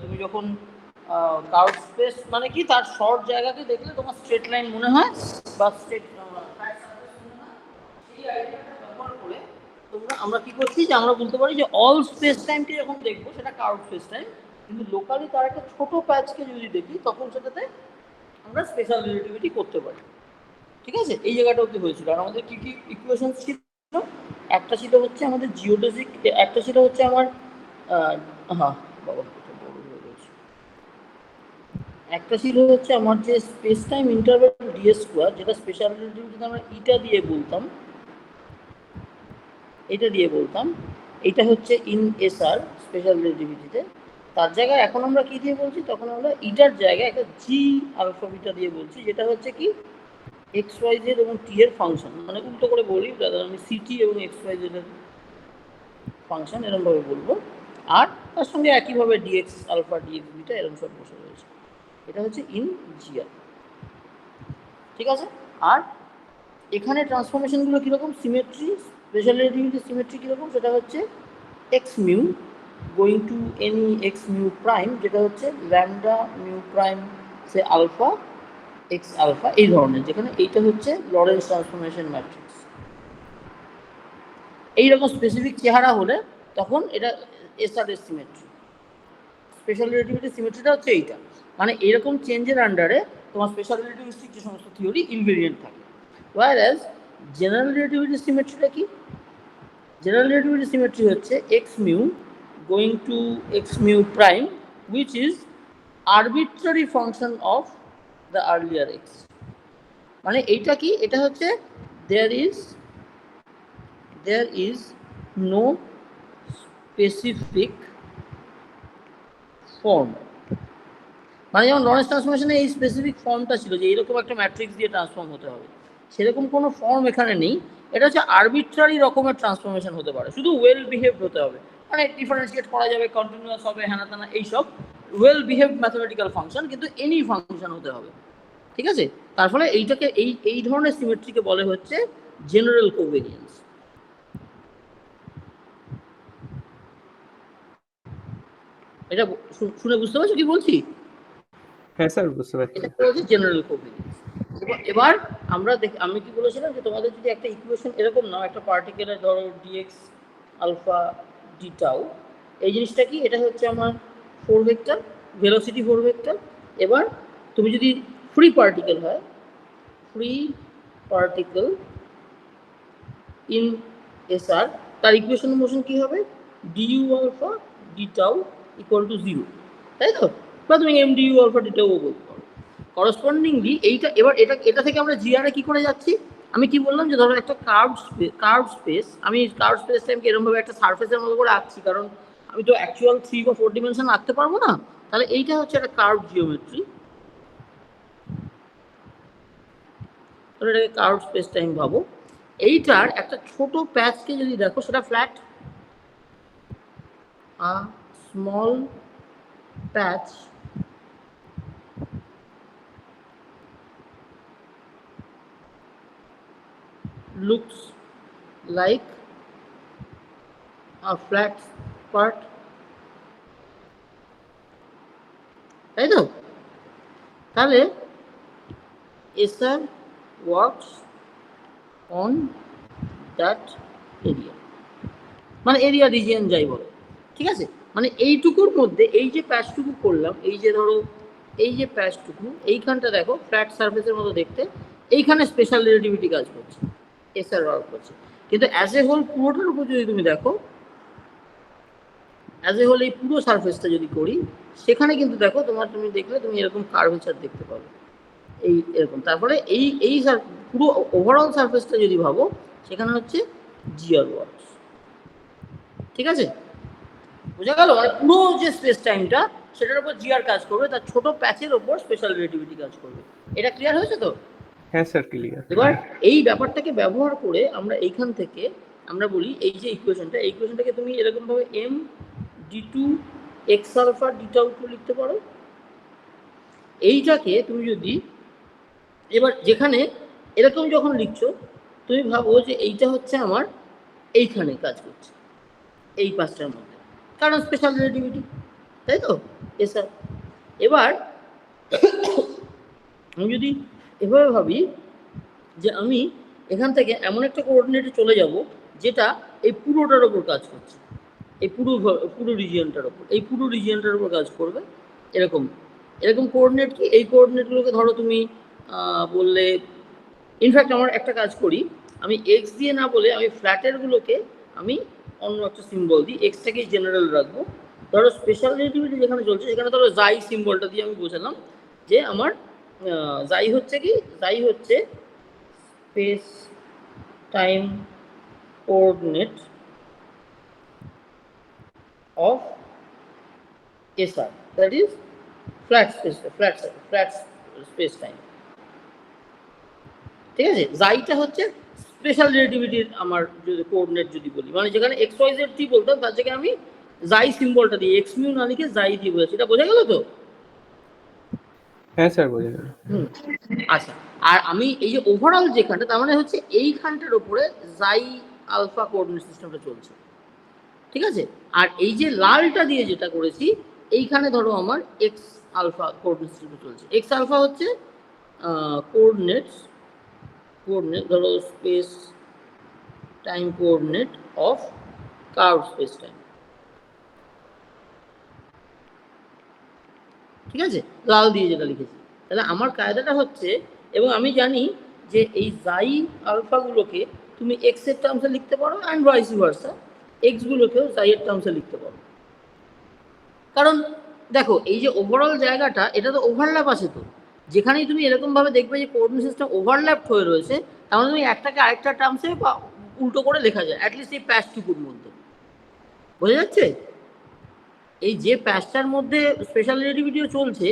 তুমি যখন curve space মানে কি, তার শর্ট জায়গাকে দেখলে তোমার স্ট্রেট লাইন মনে হয় বা স্ট্রেট সেই আইডিয়াটা ব্যবহার করে আমরা কি করছি যে আমরা বলতে পারি যে অল স্পেস টাইমকে যখন দেখবো সেটা কার্ভ স্পেস টাইম, কিন্তু লোকালি তার একটা ছোট প্যাচকে যদি দেখি তখন সেটাতে আমরা স্পেশাল রিলেটিভিটি করতে পারি। ঠিক আছে, এই জায়গাটা অবধি হয়েছিল। আর আমাদের কি কি ইকুয়েশন ছিল? একটা ছিল হচ্ছে আমাদের জিওডেসিক, একটা ছিল হচ্ছে আমার হ্যাঁ বাবা একটা ছিল হচ্ছে আমার যে space time interval DS square, যেটা স্পেশাল রিলেটিভিটিতে আমরা এটা দিয়ে বলতাম, এটা হচ্ছে ইন এসআর স্পেশাল রিলেটিভিটিতে। তার জায়গায় এখন আমরা কি দিয়ে বলছি, তখন আমরা ইটার জায়গায় একটা জি আলফা বিটা দিয়ে বলছি, যেটা হচ্ছে কি এক্স ওয়াই জেড এবং টি এর ফাংশন। মানে উল্টো করে বলি, আমি সিটি এবং এক্স ওয়াই জেড এর ফাংশন এরকমভাবে বলবো, আর তার সঙ্গে একইভাবে ডিএক্স আলফা ডিএক্স বিটা এরকম সব বসে রয়েছে। এটা হচ্ছে ইন জিআর। ঠিক আছে, আর এখানে ট্রান্সফরমেশনগুলো কীরকম, সিমেট্রি, স্পেশাল রিলেটিভিটি সিমেট্রি কীরকম, সেটা হচ্ছে X mu going to any x mu prime, যেটা হচ্ছে ল্যামডা মিউ প্রাইম সে আলফা এক্স আলফা, এই ধরনের, যেখানে এইটা হচ্ছে লরেন্স ট্রান্সফরমেশন ম্যাট্রিক্স। এইরকম স্পেসিফিক চেহারা হলে তখন এটা এসআর এর সিমেট্রি। স্পেশাল রিলেটিভিটি সিমেট্রিটা হচ্ছে এইটা, মানে এরকম চেঞ্জের আন্ডারে তোমার স্পেশাল রিলেটিভিস্টিক যে সমস্ত থিওরি ইনভেরিয়েন্ট থাকে। whereas জেনারেল রিলেটিভিটি সিমেট্রিটা কি, জেনারেল রিলেটিভিটি সিমেট্রি হচ্ছে X mu going to X mu prime which is arbitrary function of the earlier x। মানে এইটা কি, এটা হচ্ছে there is no specific form। মানে যেমন লরেন্স ট্রান্সফরমেশনে এই স্পেসিফিক ফর্মটা ছিল যে এইরকম একটা ম্যাট্রিক্স দিয়ে ট্রান্সফর্ম হতে হবে, সেরকম কোনো ফর্ম এখানে নেই। এটা হচ্ছে আরবিট্রারি রকমের ট্রান্সফরমেশন হতে পারে, শুধু ওয়েল বিহেভড হতে হবে, মানে ডিফারেন্সিয়েট করা যাবে, কন্টিনিউয়াস হবে, হ্যানা তেনা এইসব ওয়েল বিহেভড ম্যাথমেটিক্যাল ফাংশন, কিন্তু এনি ফাংশন হতে হবে। ঠিক আছে, তার ফলে এইটাকে এই ধরনের সিমেট্রিকে বলে হচ্ছে জেনারেল কোভেরিয়েন্স। এটা শুনে বুঝতে পারছো কি বলছি? হ্যাঁ স্যার, বুঝতে পারছি। এটা হচ্ছে জেনারেল কোভেরিয়েন্স। এবার আমরা আমি কি বলেছিলাম যে তোমাদের যদি একটা ইকুয়েশন এরকম নাও, একটা পার্টিকেলের ধরো ডিএক্স আলফা ডি টাউ, এই জিনিসটা কি, এটা হচ্ছে আমার 4 ভেক্টর, ভেলোসিটি 4 ভেক্টর। এবার তুমি যদি ফ্রি পার্টিকেল হয়, ফ্রি পার্টিকেল ইন এসআর, তার ইকুয়েশন মোশন কি হবে, d u alpha D tau equal to 0, তাই তো? বা তুমি m d u alpha D tau বলতে পারো। করসপন্ডিংলি এইটা, এবার এটা থেকে আমরা জিআরে কি করে যাচ্ছি, আমি কি বললাম যে ধরো একটা কার্ভ স্পেস, আমি কার্ভ স্পেস টাইমকে এরকমভাবে একটা সারফেসের মতো করে আঁকছি, কারণ আমি তো অ্যাকচুয়াল 3 বা 4 ডিমেনশন আঁকতে পারবো না। তাহলে এইটা হচ্ছে একটা কার্ভ জিওমেট্রি, তাহলে এটাকে কার্ভ স্পেস টাইম ভাবো। এইটার একটা ছোট প্যাচকে যদি দেখো, সেটা flat, a small patch looks like a flat part, তাই তো? তাহলে SR works on that area, মানে এরিয়া রিজিয়ন যাই বলো। ঠিক আছে, মানে এইটুকুর মধ্যে এই যে প্যাচটুকু করলাম, এই যে ধরো এই যে প্যাচটুকু, এইখানটা দেখো ফ্ল্যাট সারফেসের মতো দেখতে, এইখানে স্পেশাল রিলেটিভিটি কাজ করছে, এসআর ওয়ার্ক করছে। কিন্তু অ্যাজ এ হোল পুরোটার উপর যদি তুমি দেখো, অ্যাজ এ হোল এই পুরো সারফেসটা যদি করি, সেখানে কিন্তু দেখো তুমি দেখলে তুমি এরকম কার্ভেচার দেখতে পাবে, এই এরকম। তারপরে এই পুরো ওভারঅল সারফেসটা যদি ভাবো, সেখানে হচ্ছে জিআর ওয়ার্কস। ঠিক আছে, বোঝা গেল? মানে পুরো যে স্পেস টাইমটা, সেটার উপর জিআর কাজ করবে, তার ছোট প্যাচের ওপর স্পেশাল রিলেটিভিটি কাজ করবে। এটা ক্লিয়ার হয়েছে তো? হ্যাঁ স্যার, ক্লিয়ার। এবার এই ব্যাপারটাকে ব্যবহার করে আমরা এইখান থেকে আমরা বলি, এই যে ইকুয়েশনটাকে তুমি এরকম ভাবে M D two X alpha D tau two লিখতে পারো। এইটাকে তুমি যদি এবার যেখানে এরকম যখন লিখছো, তুমি ভাবো যে এইটা হচ্ছে আমার এইখানে কাজ করছে, এই পাঁচটার মধ্যে, কারণ স্পেশাল রিলেটিভিটি, তাই তো? এসআর। এবার আমি যদি এভাবে ভাবি যে আমি এখান থেকে এমন একটা কোঅর্ডিনেটে চলে যাব যেটা এই পুরোটার ওপর কাজ করছে, এই পুরো রিজিয়নটার ওপর, এই পুরো রিজিয়নটার ওপর কাজ করবে। এরকম এরকম কোঅর্ডিনেট কি, এই কোঅর্ডিনেটগুলোকে ধরো তুমি বললে, ইনফ্যাক্ট আমার একটা কাজ করি, আমি এক্স দিয়ে না বলে আমি ফ্ল্যাটেরগুলোকে আমি অন্য একটা সিম্বল দিই, এক্সটাকেই জেনারেল রাখবো। ধরো স্পেশাল রিলেটিভিটি যেখানে চলছে সেখানে ধরো জাই সিম্বলটা দিয়ে আমি বোঝালাম যে আমার জাই হচ্ছে কি, জাই হচ্ছে space time coordinate of SR, that is flat space time. ঠিক আছে? জাইটা হচ্ছে স্পেশাল রিলেটিভিটির আমার যদি কোঅর্ডিনেট যদি বলি, মানে যেখানে এক্স ওয়াই জেড টি বলতাম তার জায়গায় আমি জাই সিম্বলটা দিয়ে এক্স মিউ না লিখে জাই দিয়ে বোঝাচ্ছি। এটা বোঝা গেল তো? হ্যাঁ স্যার বোঝা গেল। আচ্ছা, আর আমি এই যে ওভারঅল যেখানটা, তার মানে হচ্ছে এইখানটার উপরে জাই আলফা কোঅর্ডিনেট সিস্টেমটা চলছে, ঠিক আছে? আর এই যে লালটা দিয়ে যেটা করেছি, এইখানে ধরো আমার এক্স আলফা কোঅর্ডিনেট সিস্টেম চলছে। এক্স আলফা হচ্ছে কোঅর্ডিনেট ধরো space time coordinate of curve space time, ঠিক আছে? লাল দিয়ে যেটা লিখেছি, তাহলে আমার কায়দাটা হচ্ছে, এবং আমি জানি যে এই জাই আলফাগুলোকে তুমি এক্স এর টার্মসে লিখতে পারো অ্যান্ড ভাইস ভার্সা, এক্সগুলোকেও জাই এর টার্মসে লিখতে পারো। কারণ দেখো এই যে ওভারঅল জায়গাটা, এটা তো ওভারল্যাপ আছে, তো যেখানেই তুমি এরকমভাবে দেখবে যে কোঅর্ডিনেট সিস্টেম ওভারল্যাপ হয়ে রয়েছে, তাহলে তুমি একটাকে আরেকটা টার্মসে বা উল্টো করে লেখা যায়, অ্যাটলিস্ট এই প্যাচটুকুর মধ্যে। বোঝা যাচ্ছে? এই যে প্যাচটার মধ্যে স্পেশাল রিলেটিভিটিও চলছে,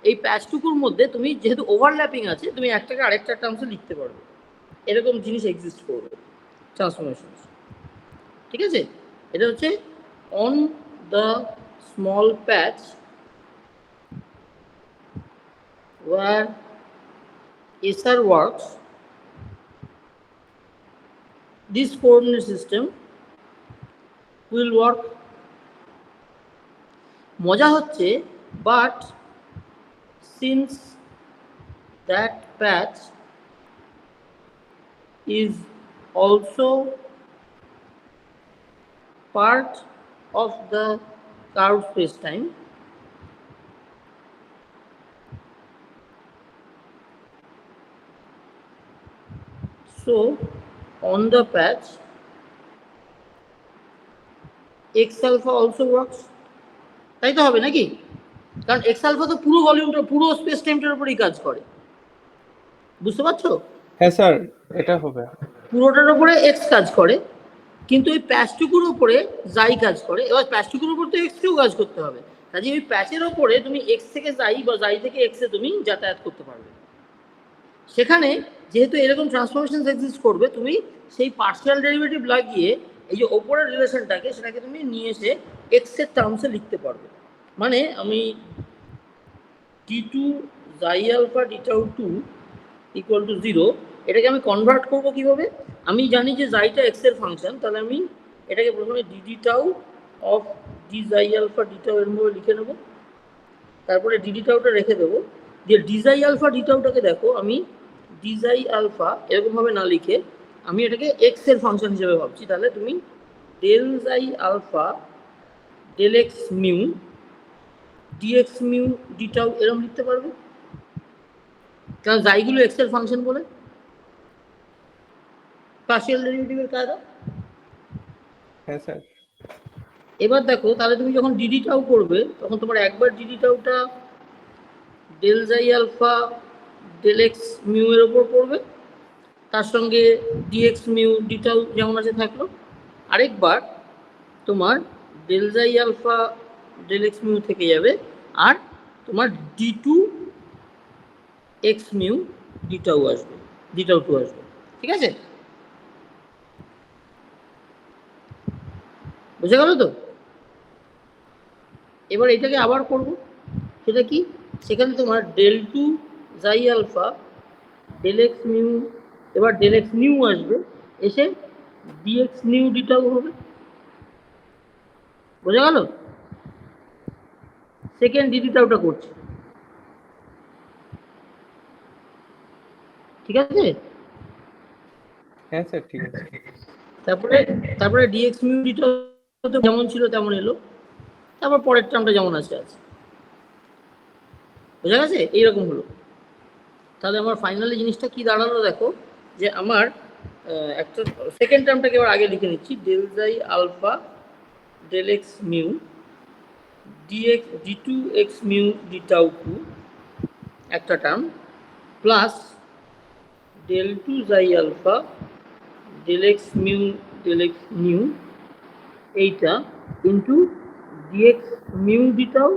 এই প্যাচটুকুর মধ্যে তুমি যেহেতু ওভারল্যাপিং আছে, তুমি একটাকে আরেকটা টার্মসে লিখতে পারবে, এরকম জিনিস এক্সিস্ট করবে ট্রান্সফরমেশন, ঠিক আছে? এটা হচ্ছে on the small patch where SR works, this coordinate system will work. মজা হচ্ছে, but since that patch is also part of the curved spacetime, so on the patch x alpha also works. তাই তো হবে নাকি? কারণ x alpha তো পুরো ভলিউমটা, পুরো স্পেস টাইমটার উপরেই কাজ করে, বুঝতে পারছো? হ্যাঁ স্যার এটা হবে। পুরোটার উপরে এক্স কাজ করে, কিন্তু ওই প্যাচটুকুর উপরে জাই কাজ করে। এবার প্যাচটুকুর উপর তো এক্সকেও কাজ করতে হবে, কাজে ওই প্যাচের ওপরে তুমি এক্স থেকে জাই বা জাই থেকে এক্সে তুমি যাতায়াত করতে পারবে। সেখানে যেহেতু এরকম ট্রান্সফরমেশন এক্সিস্ট করবে, তুমি সেই পার্শিয়াল ডেরিভেটিভ লাগিয়ে এই যে ওপরের রিলেশনটাকে, সেটাকে তুমি নিয়ে এসে এক্সের টার্মসে লিখতে পারবে। মানে আমি d2 জাই আলফা ডিটাউ 2 ইকুয়াল টু 0, এটাকে আমি কনভার্ট করবো কিভাবে? আমি জানি যে জাইটা এক্স এর ফাংশন, তাহলে আমি এটাকে প্রথমে ডিডি টাউ অফ ডি জাই আলফা ডিটাউ এর মধ্যে লিখে নেবো, তারপরে ডিডি টাউটা রেখে দেবো, দিয়ে ডিজাই আলফা ডিটাউটাকে দেখো, আমি ডিজাই আলফা এরকমভাবে না লিখে আমি এটাকে এক্স এর ফাংশন হিসেবে ভাবছি। তাহলে তুমি del xi alpha del x mu D X mu D tau এরকম লিখতে পারবে, কারণ জাইগুলো এক্স এর ফাংশন বলে। পার্শিয়াল ডেরিভেটিভের কায়দা। হ্যাঁ স্যার। এবার দেখো, তাহলে তুমি যখন ডিডি টাউ করবে, তখন তোমার একবার DD টাউটা del xi alpha del x mu এর ওপর পড়বে, তার সঙ্গে ডিএক্স মিউ ডিটাউ যেমন আছে থাকলো, আরেকবার তোমার del xi alpha del x mu থেকে যাবে, আর তোমার ডি টু এক্স মিউ ডিটাউ আসবে, ডিটাউ টু আসবে, ঠিক আছে? বুঝে গেল তো? এবার এটাকে আবার করব, সেটা কি? সেখানে তোমার del two xi alpha del x mu, এবার ডেল এক্স মিউ আসবে, এসে ডিএক্স মিউ ডিটাউ হবে। বোঝা গেল? সেকেন্ড ডিটিটাওটা করছে, ঠিক আছে? হ্যাঁ স্যার ঠিক আছে। তারপরে তারপরে ডিএক্স মিউ ডিটাও যেমন ছিল তেমন এলো, তারপর পরের টার্মটা যেমন আছে আছে, বোঝা গেছে? এইরকম হলো। তাহলে আমার ফাইনালি জিনিসটা কি দাঁড়ালো দেখো, যে আমার একটা সেকেন্ড টার্মটাকে এবার আগে লিখে নিচ্ছি, del xi alpha del x mu D X D two X mu D tau two একটা term, plus del two xi alpha del x mu এইটা into D X mu D tau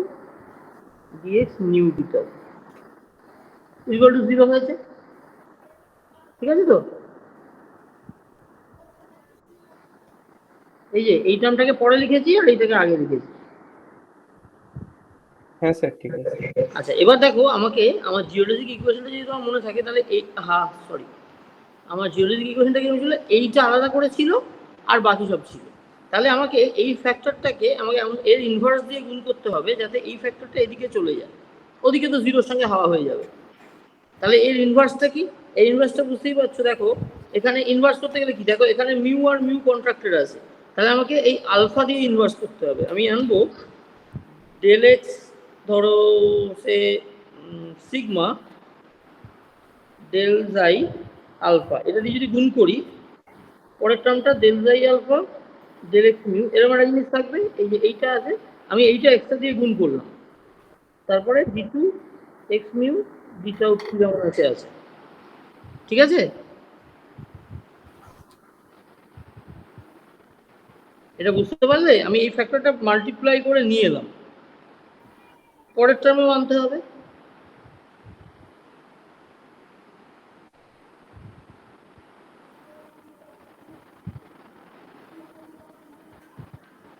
D X mu D tau equal to 0 হয়েছে, ঠিক আছে তো? এই যে এই টার্মটাকে পরে লিখেছি আর এইটাকে আগে লিখেছি। হ্যাঁ স্যার ঠিক আছে। আচ্ছা এবার দেখো, আমাকে আমার জিওলজিক ইকুয়েশনটা যদি তোমার মনে থাকে তাহলে এই আমার জিওলজিক ইকুয়েশনটা কি ছিল, এইটা আলাদা করে ছিল আর বাকি সব ছিল। তাহলে আমাকে এই ফ্যাক্টরটাকে আমাকে এর ইনভার্স দিয়ে গুণ করতে হবে যাতে এই ফ্যাক্টরটা এদিকে চলে যায়, ওদিকে তো জিরোর সঙ্গে হাওয়া হয়ে যাবে। তাহলে এর ইনভার্সটা কি? এই ইনভার্সটা বুঝতেই পারছো, দেখো এখানে ইনভার্স করতে গেলে কি, দেখো এখানে মিউ আর মিউ কন্ট্রাক্টেড আছে, তাহলে আমাকে এই আলফা দিয়ে ইনভার্স করতে হবে। আমি আনবো ডেল এক্স, ধরো সে সিগমা ডেল জাই আলফা, এটা দিয়ে যদি গুণ করি, পরের টার্মটা del xi alpha del x mu, এরকম একটা জিনিস থাকবে। এই যে এইটা আছে, আমি এইটা এক্সট্রা দিয়ে গুণ করলাম, তারপরে D two X mu D tau two যেমন আছে আছে, ঠিক আছে? এটা বুঝতে পারলে? আমি এই ফ্যাক্টরটা মাল্টিপ্লাই করে নিয়ে এলাম, পরের টার্মেও আনতে হবে।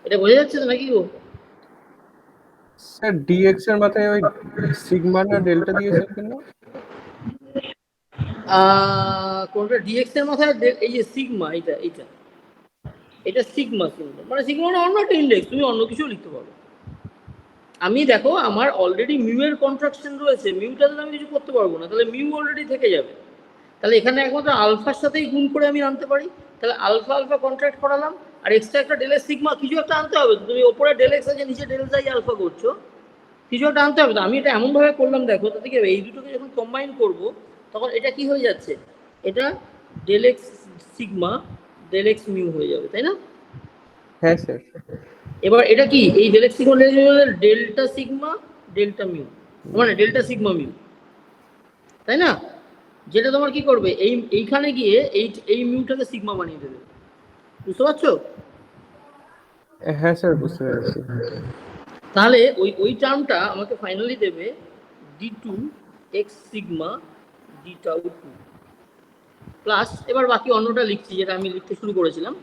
এটা বোঝা যাচ্ছে তো নাকি গো? স্যার ডিএক্স এর মাথায় ওই সিগমা না ডেল্টা দিয়েছেন কেন? কোনটা ডিএক্স এর মাথায় এই যে সিগমা, এইটা এইটা এটা সিগমা সিম্বল, মানে সিগমা মানে অন্য একটা ইন্ডেক্স, তুমি অন্য কিছু লিখতে পারো। আমি দেখো আমার অলরেডি মিউ এর কন্ট্রাকশন রয়েছে, মিউটাতে আমি কিছু করতে পারবো না, তাহলে মিউ অলরেডি থেকে যাবে। তাহলে এখানে একমাত্র আলফার সাথেই গুণ করে আমি আনতে পারি, তাহলে আলফা আলফা কন্ট্রাক্ট করালাম, আর এক্সট্রা একটা ডেল এক্স সিগমা কিছু একটা আনতে হবে। তুমি ওপরে ডেল এক্স আছে, নিচে ডেল জাই আলফা করছো, কিছু একটা আনতে হবে। তো আমি এটা এমনভাবে করলাম, দেখো তাতে কি হবে, এই দুটোকে যখন কম্বাইন করব তখন এটা কি হয়ে যাচ্ছে, এটা del x sigma del x mu হয়ে যাবে, তাই না? হ্যাঁ স্যার। এবার এটা কি, এই del x sigma delta sigma delta mu, মানে ডেল্টা সিগমা মিউ, তাই না? যেটা তোমার কি করবে, এইখানে গিয়ে এই মিউটাকে সিগমা বানিয়ে দেবে, বুঝতে পারছো? হ্যাঁ স্যার বুঝতে পেরেছি। তাহলে ওই টার্মটা আমাকে ফাইনালি দেবে d two x sigma d tau two plus, এবার বাকি অন্যটা লিখছি যেটা আমি লিখতে শুরু করেছিলাম,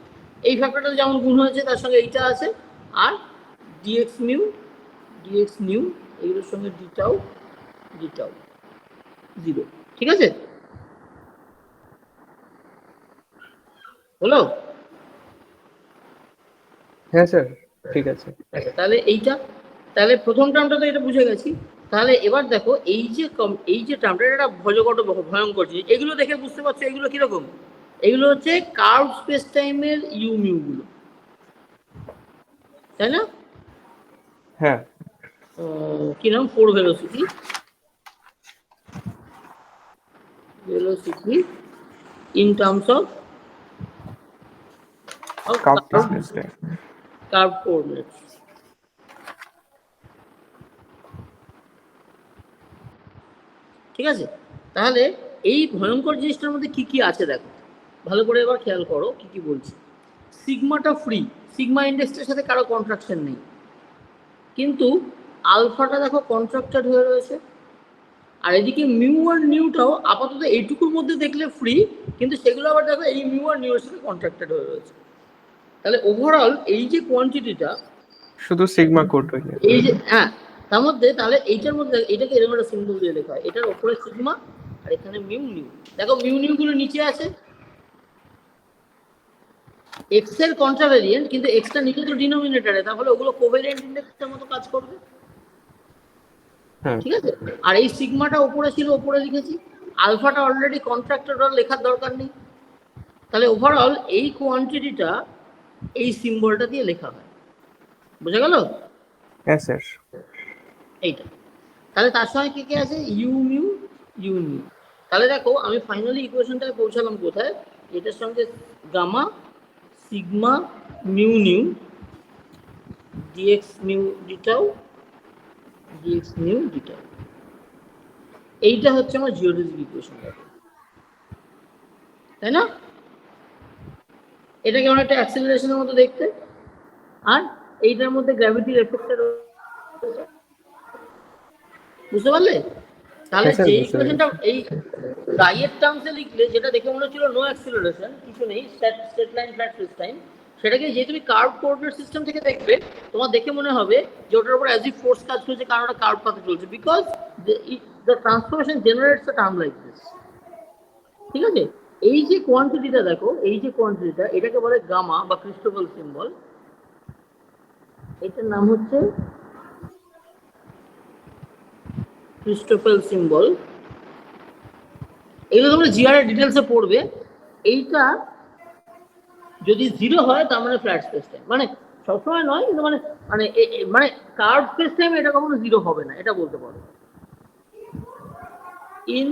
এই ফ্যাক্টরটা যেমন গুণ হয়েছে তার সঙ্গে এইটা আছে, আর ডিএক্স মিউ এগুলোর সঙ্গে ডিটাউ 0, ঠিক আছে? হলো? হ্যাঁ স্যার ঠিক আছে। আচ্ছা তাহলে এইটা, তাহলে প্রথম টার্মটা তো এটা বুঝে গেছি। তাহলে এবার দেখো এই যে টার্মটা, এটা ভজকট ভয়ঙ্কর জিনিস, এগুলো দেখে বুঝতে পারছো এগুলো কিরকম? এগুলো হচ্ছে কার্ভ স্পেস টাইমের ইউ মিউ গুলো, তাই না? হ্যাঁ কি নাম, four velocity in terms of curve space time. curved coordinates. ঠিক আছে? তাহলে এই ভয়ঙ্কর জিনিসটার মধ্যে কি কি আছে দেখো, ভালো করে এবার খেয়াল করো কি কি বলছি। সিগমাটা ফ্রি, সিগমা ইন্ডেক্সটার সাথে কারো কন্ট্রাকশন নেই, কিন্তু আলফাটা দেখো কন্ট্রাক্টেড হয়ে রয়েছে, আর এদিকে মিউ আর নিউটাও আপাতত এইটুকুর মধ্যে দেখলে ফ্রি, কিন্তু সেগুলো আবার দেখো এই মিউ আর নিউ এর সাথে কন্ট্রাক্টেড হয়ে রয়েছে। তাহলে ওভারঅল এই যে কোয়ান্টিটিটা, শুধু সিগমা কোড হয়ে যায়। এই যে হ্যাঁ, তার মধ্যে তাহলে এইটার মধ্যে এটাকে এরকম একটা সিম্বল দিয়ে লেখা হয়, এটার ওপরে সিগমা আর এখানে মিউ নিউ। দেখো মিউ নিউ গুলো নিচে আছে, এক্স এর কন্ট্রাভেরিয়েন্ট, কিন্তু এক্সটা নিচে তো ডিনোমিনেটরে, তাহলে ওগুলো কোভেরিয়েন্ট ইন্ডেক্সের মতো কাজ করবে। হ্যাঁ ঠিক আছে, আর এই সিগমাটা উপরে ছিল, উপরে লিখেছি, আলফাটা অলরেডি কন্ট্রাক্টেড, লেখার দরকার নেই। তাহলে ওভারঅল এই কোয়ান্টিটিটা এই সিম্বলটা দিয়ে লেখা হয়, বুঝা গেল? হ্যাঁ স্যার। এইটা তাহলে তার সঙ্গে কি কি আছে, ইউ মিউ ইউ মিউ। তাহলে দেখো আমি ফাইনালি ইকুয়েশনটায় পৌঁছালাম কোথায়, এটার সঙ্গে gamma sigma mu nu D X mu D tau D X mu D tau, এইটা হচ্ছে আমার জিওমেট্রিক ইকুয়েশন, তাই না? এটা কেমন একটা অ্যাক্সেলারেশনের মতো দেখতে, আর এইটার মধ্যে গ্র্যাভিটির এফেক্টের, বুঝতে পারলে? তাহলে হ্যাঁ স্যার, যে বুঝতে ইকুয়েশনটা পেরেছি। এই ডাইয়ের টার্মসে লিখলে, যেটা দেখে মনে হচ্ছিল নো অ্যাক্সেলারেশন, কিছু নেই, straight line flat space time, সেটাকে যে তুমি কার্ভ কোঅর্ডিনেট সিস্টেম থেকে দেখবে, তোমার দেখে মনে হবে যে ওটার উপর অ্যাজ ইফ ফোর্স কাজ করছে, কারণ ওটা কার্ভ পাথে চলছে, because the transformation generates a term like this. ঠিক আছে, এই যে কোয়ান্টিটিটা দেখো, এই যে কোয়ান্টিটিটা, এটাকে বলে গামা বা ক্রিস্টোফেল সিম্বল। এটার নাম হচ্ছে ক্রিস্টোফেল সিম্বল। এগুলো তোমরা জিআর এর ডিটেলসে পড়বে। এইটা যদি 0 হয় তার মানে ফ্ল্যাট স্পেস টাইম, মানে সবসময় নয়, কিন্তু মানে মানে মানে কার্ভ স্পেস টাইম এটা কখনো 0 হবে না, এটা বলতে পারো। In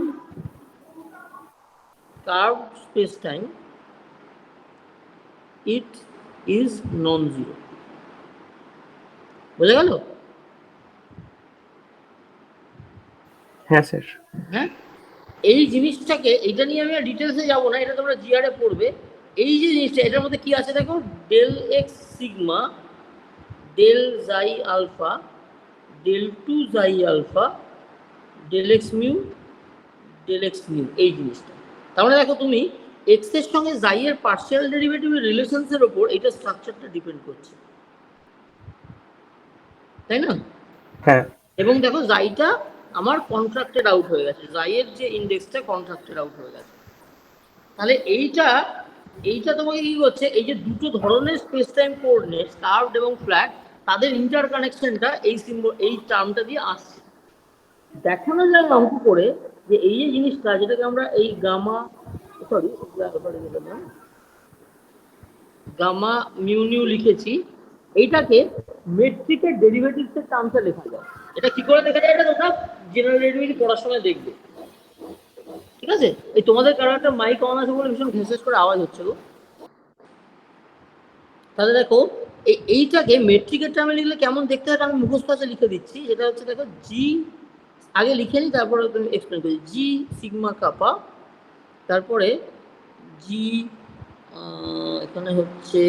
curve space time it is non zero, বোঝা গেল? হ্যাঁ স্যার। হ্যাঁ, এই জিনিসটাকে, এইটা নিয়ে আমি আর ডিটেলসে যাবো না, এটা তোমরা জিআরে পড়বে। এই যে জিনিসটা, এটার মধ্যে কি আছে দেখো, del x sigma del xi alpha del two xi alpha del x mu del x mu, এই জিনিসটা। তার মানে দেখো তুমি এক্স এর সঙ্গে জাই এর পার্শিয়াল ডেরিভেটিভের রিলেশনসের ওপর এটা স্ট্রাকচারটা ডিপেন্ড করছে, তাই না? হ্যাঁ এবং দেখো জাইটা আমার কন্ট্রাক্টেড আউট হয়ে গেছে, জাইয়ের যে ইন্ডেক্সটা কন্ট্রাক্টেড আউট হয়ে গেছে। তাহলে এইটা এইটা তোমাকে কি করছে, এই যে দুটো ধরনের স্পেস টাইম কোঅর্ডিনেটস, কার্ভড এবং ফ্ল্যাট, তাদের ইন্টার কানেকশনটা এই সিম্বল, এই টার্মটা দিয়ে আসছে। দেখানো যায় অঙ্ক করে যে এই যে জিনিসটা, যেটাকে আমরা এই gamma sorry gamma mu nu লিখেছি, এইটাকে মেট্রিকের ডেরিভেটিভসের টার্মসে লেখা যায়। এটা কি করে লেখা যায়, এটা তোমরা জেনারেল ডেরিভেটিভ পড়ার সময় দেখবে, ঠিক আছে? এই তোমাদের কারো একটা মাইক অন আছে বলে ভীষণ ঘেঁষেস করে আওয়াজ হচ্ছে গো। তাহলে দেখো এইটাকে মেট্রিকের টার্মে লিখলে কেমন দেখতে হয়, আমি মুখস্থ আছে লিখে দিচ্ছি। যেটা হচ্ছে দেখো, জি আগে লিখে নিই, তারপরে তুমি এক্সপ্লেন করি। জি সিগমা কাপা, তারপরে জি এখানে হচ্ছে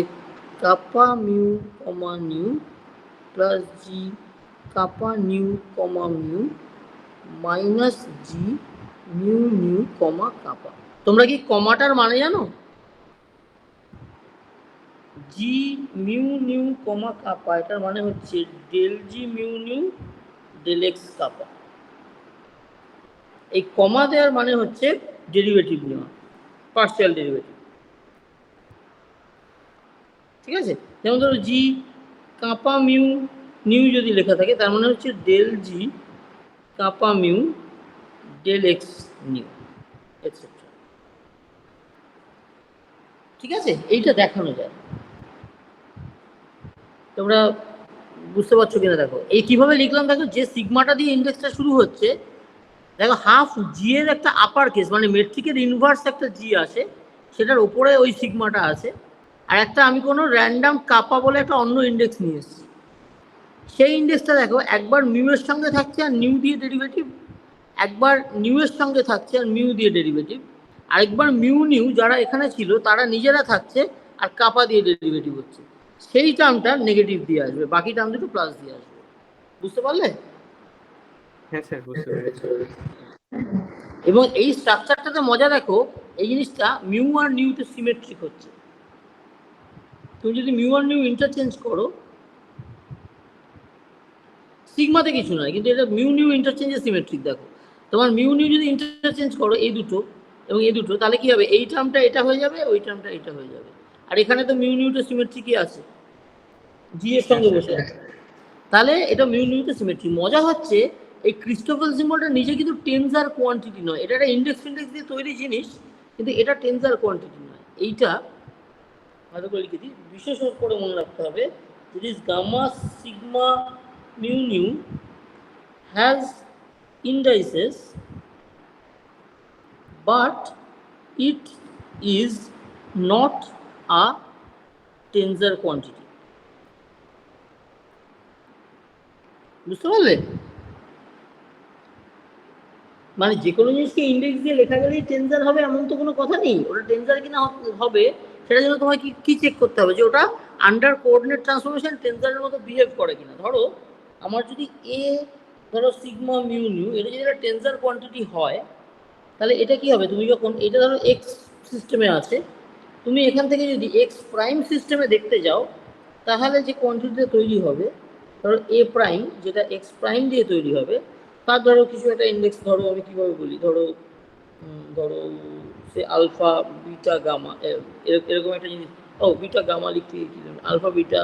কাপা মিউ কমা নিউ প্লাস জি কাপা নিউ কমা mu minus G mu new কমা কাপা। তোমরা কি কমাটার মানে জানো? জি মিউ নিউ কমা কাপা, এটার মানে হচ্ছে del G mu nu del x কাপা। এই কমা দেওয়ার মানে হচ্ছে ডেরিভেটিভ নেওয়া, পার্শিয়াল ডেরিভেটিভ, ঠিক আছে? যেমন ধরো জি কাপা মিউ নিউ যদি লেখা থাকে, তার মানে হচ্ছে del g kappa mu del x nu etcetera, ঠিক আছে? এইটা দেখানো যায়, তোমরা বুঝতে পারছো কিনা দেখো। এই কিভাবে লিখলাম দেখো, যে সিগমাটা দিয়ে ইন্ডেক্সটা শুরু হচ্ছে, দেখো হাফ জি এর একটা আপার কেস, মানে মেট্রিকের ইনভার্স একটা জি আছে, সেটার ওপরে ওই সিগমাটা আছে। আর একটা আমি কোনো র্যান্ডাম কাপা বলে একটা অন্য ইন্ডেক্স নিয়ে এসেছি, সেই ইন্ডেক্সটা দেখো একবার মিউ এর সঙ্গে থাকছে আর নিউ দিয়ে ডেরিভেটিভ, একবার নিউ এর সঙ্গে থাকছে আর মিউ দিয়ে ডেরিভেটিভ, আরেকবার মিউ নিউ যারা এখানে ছিল তারা নিজেরা থাকছে আর কাপা দিয়ে ডেরিভেটিভ হচ্ছে। সেই টার্মটা নেগেটিভ দিয়ে আসবে, বাকি টার্ম দুটো প্লাস দিয়ে আসবে, বুঝতে পারলে? হ্যাঁ স্যার, বুঝতে পেরেছি। এবং এই স্ট্রাকচারটাতে মজা দেখো, এই জিনিসটা মিউ আর নিউতে সিমেট্রিক হচ্ছে। তুমি যদি মিউ আর নিউ ইন্টারচেঞ্জ করো, সিগমাতে কিছু নয়, কিন্তু এটা মিউ নিউ ইন্টারচেঞ্জে সিমেট্রিক। দেখো তোমার মিউ নিউ যদি ইন্টারচেঞ্জ করো এই দুটো এবং এই দুটো, তাহলে কি হবে, এই টার্মটা এটা হয়ে যাবে, ওই টার্মটা এটা হয়ে যাবে। আর এখানে তো মিউ নিউটা সিমেট্রিকই আছে, জি এর সঙ্গে বসে আছে, তাহলে এটা মিউ নিউতে সিমেট্রিক। মজা হচ্ছে এই ক্রিস্টোফার সিম্বলটা নিজে কিন্তু টেন্সার কোয়ান্টিটি নয়, এটা একটা ইন্ডেক্স দিয়ে তৈরি জিনিস, কিন্তু এটা টেন্সার কোয়ান্টিটি নয়। এইটা ভালো করে লিখে দিই, বিশেষ করে মনে রাখতে হবে, it is gamma sigma mu nu has indices but it is not a tensor quantity. বুঝতে পারলে? মানে যে কোনো জিনিসকে ইন্ডেক্স দিয়ে লেখা গেলেই টেন্সার হবে এমন তো কোনো কথা নেই। ওটা টেন্সার কিনা হবে সেটার জন্য তোমায় কি চেক করতে হবে, যে ওটা আন্ডার কোঅর্ডিনেট ট্রান্সফরমেশন টেন্সারের মতো বিহেভ করে কিনা। ধরো আমার যদি এ ধরো সিগমা মিউ নিউ, এটা যদি একটা টেন্সার কোয়ান্টিটি হয়, তাহলে এটা কি হবে, তুমি যখন এটা ধরো এক্স সিস্টেমে আছে, তুমি এখান থেকে যদি এক্স প্রাইম সিস্টেমে দেখতে যাও, তাহলে যে কোয়ান্টিটিটা তৈরি হবে, ধরো এ প্রাইম যেটা এক্স প্রাইম দিয়ে তৈরি হবে, তার ধরো কিছু একটা ইন্ডেক্স, ধরো আমি কীভাবে বলি, ধরো ধরো সে আলফা বিটা গামা এরকম একটা জিনিস, ও বিটা গামা লিখতে কি আলফা বিটা,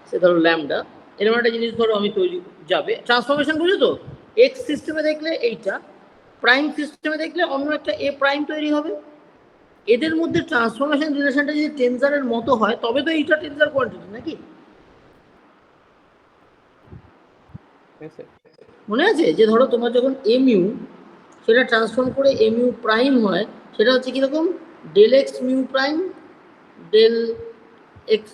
সে ধরো ল্যামডা, এরকম একটা জিনিস ধরো আমি তৈরি যাবে ট্রান্সফরমেশন, বুঝো তো? এক্স সিস্টেমে দেখলে এইটা, প্রাইম সিস্টেমে দেখলে অন্য একটা এ প্রাইম তৈরি হবে। এদের মধ্যে ট্রান্সফরমেশন রিলেশনটা যদি টেন্সারের মতো হয়, তবে তো এইটা টেন্সার কোয়ান্টিটি নাকি? মনে আছে যে ধরো তোমার যখন এমইউ সেটা ট্রান্সফর্ম করে এমইউ প্রাইম হয়, সেটা হচ্ছে কীরকম, del x mu prime del x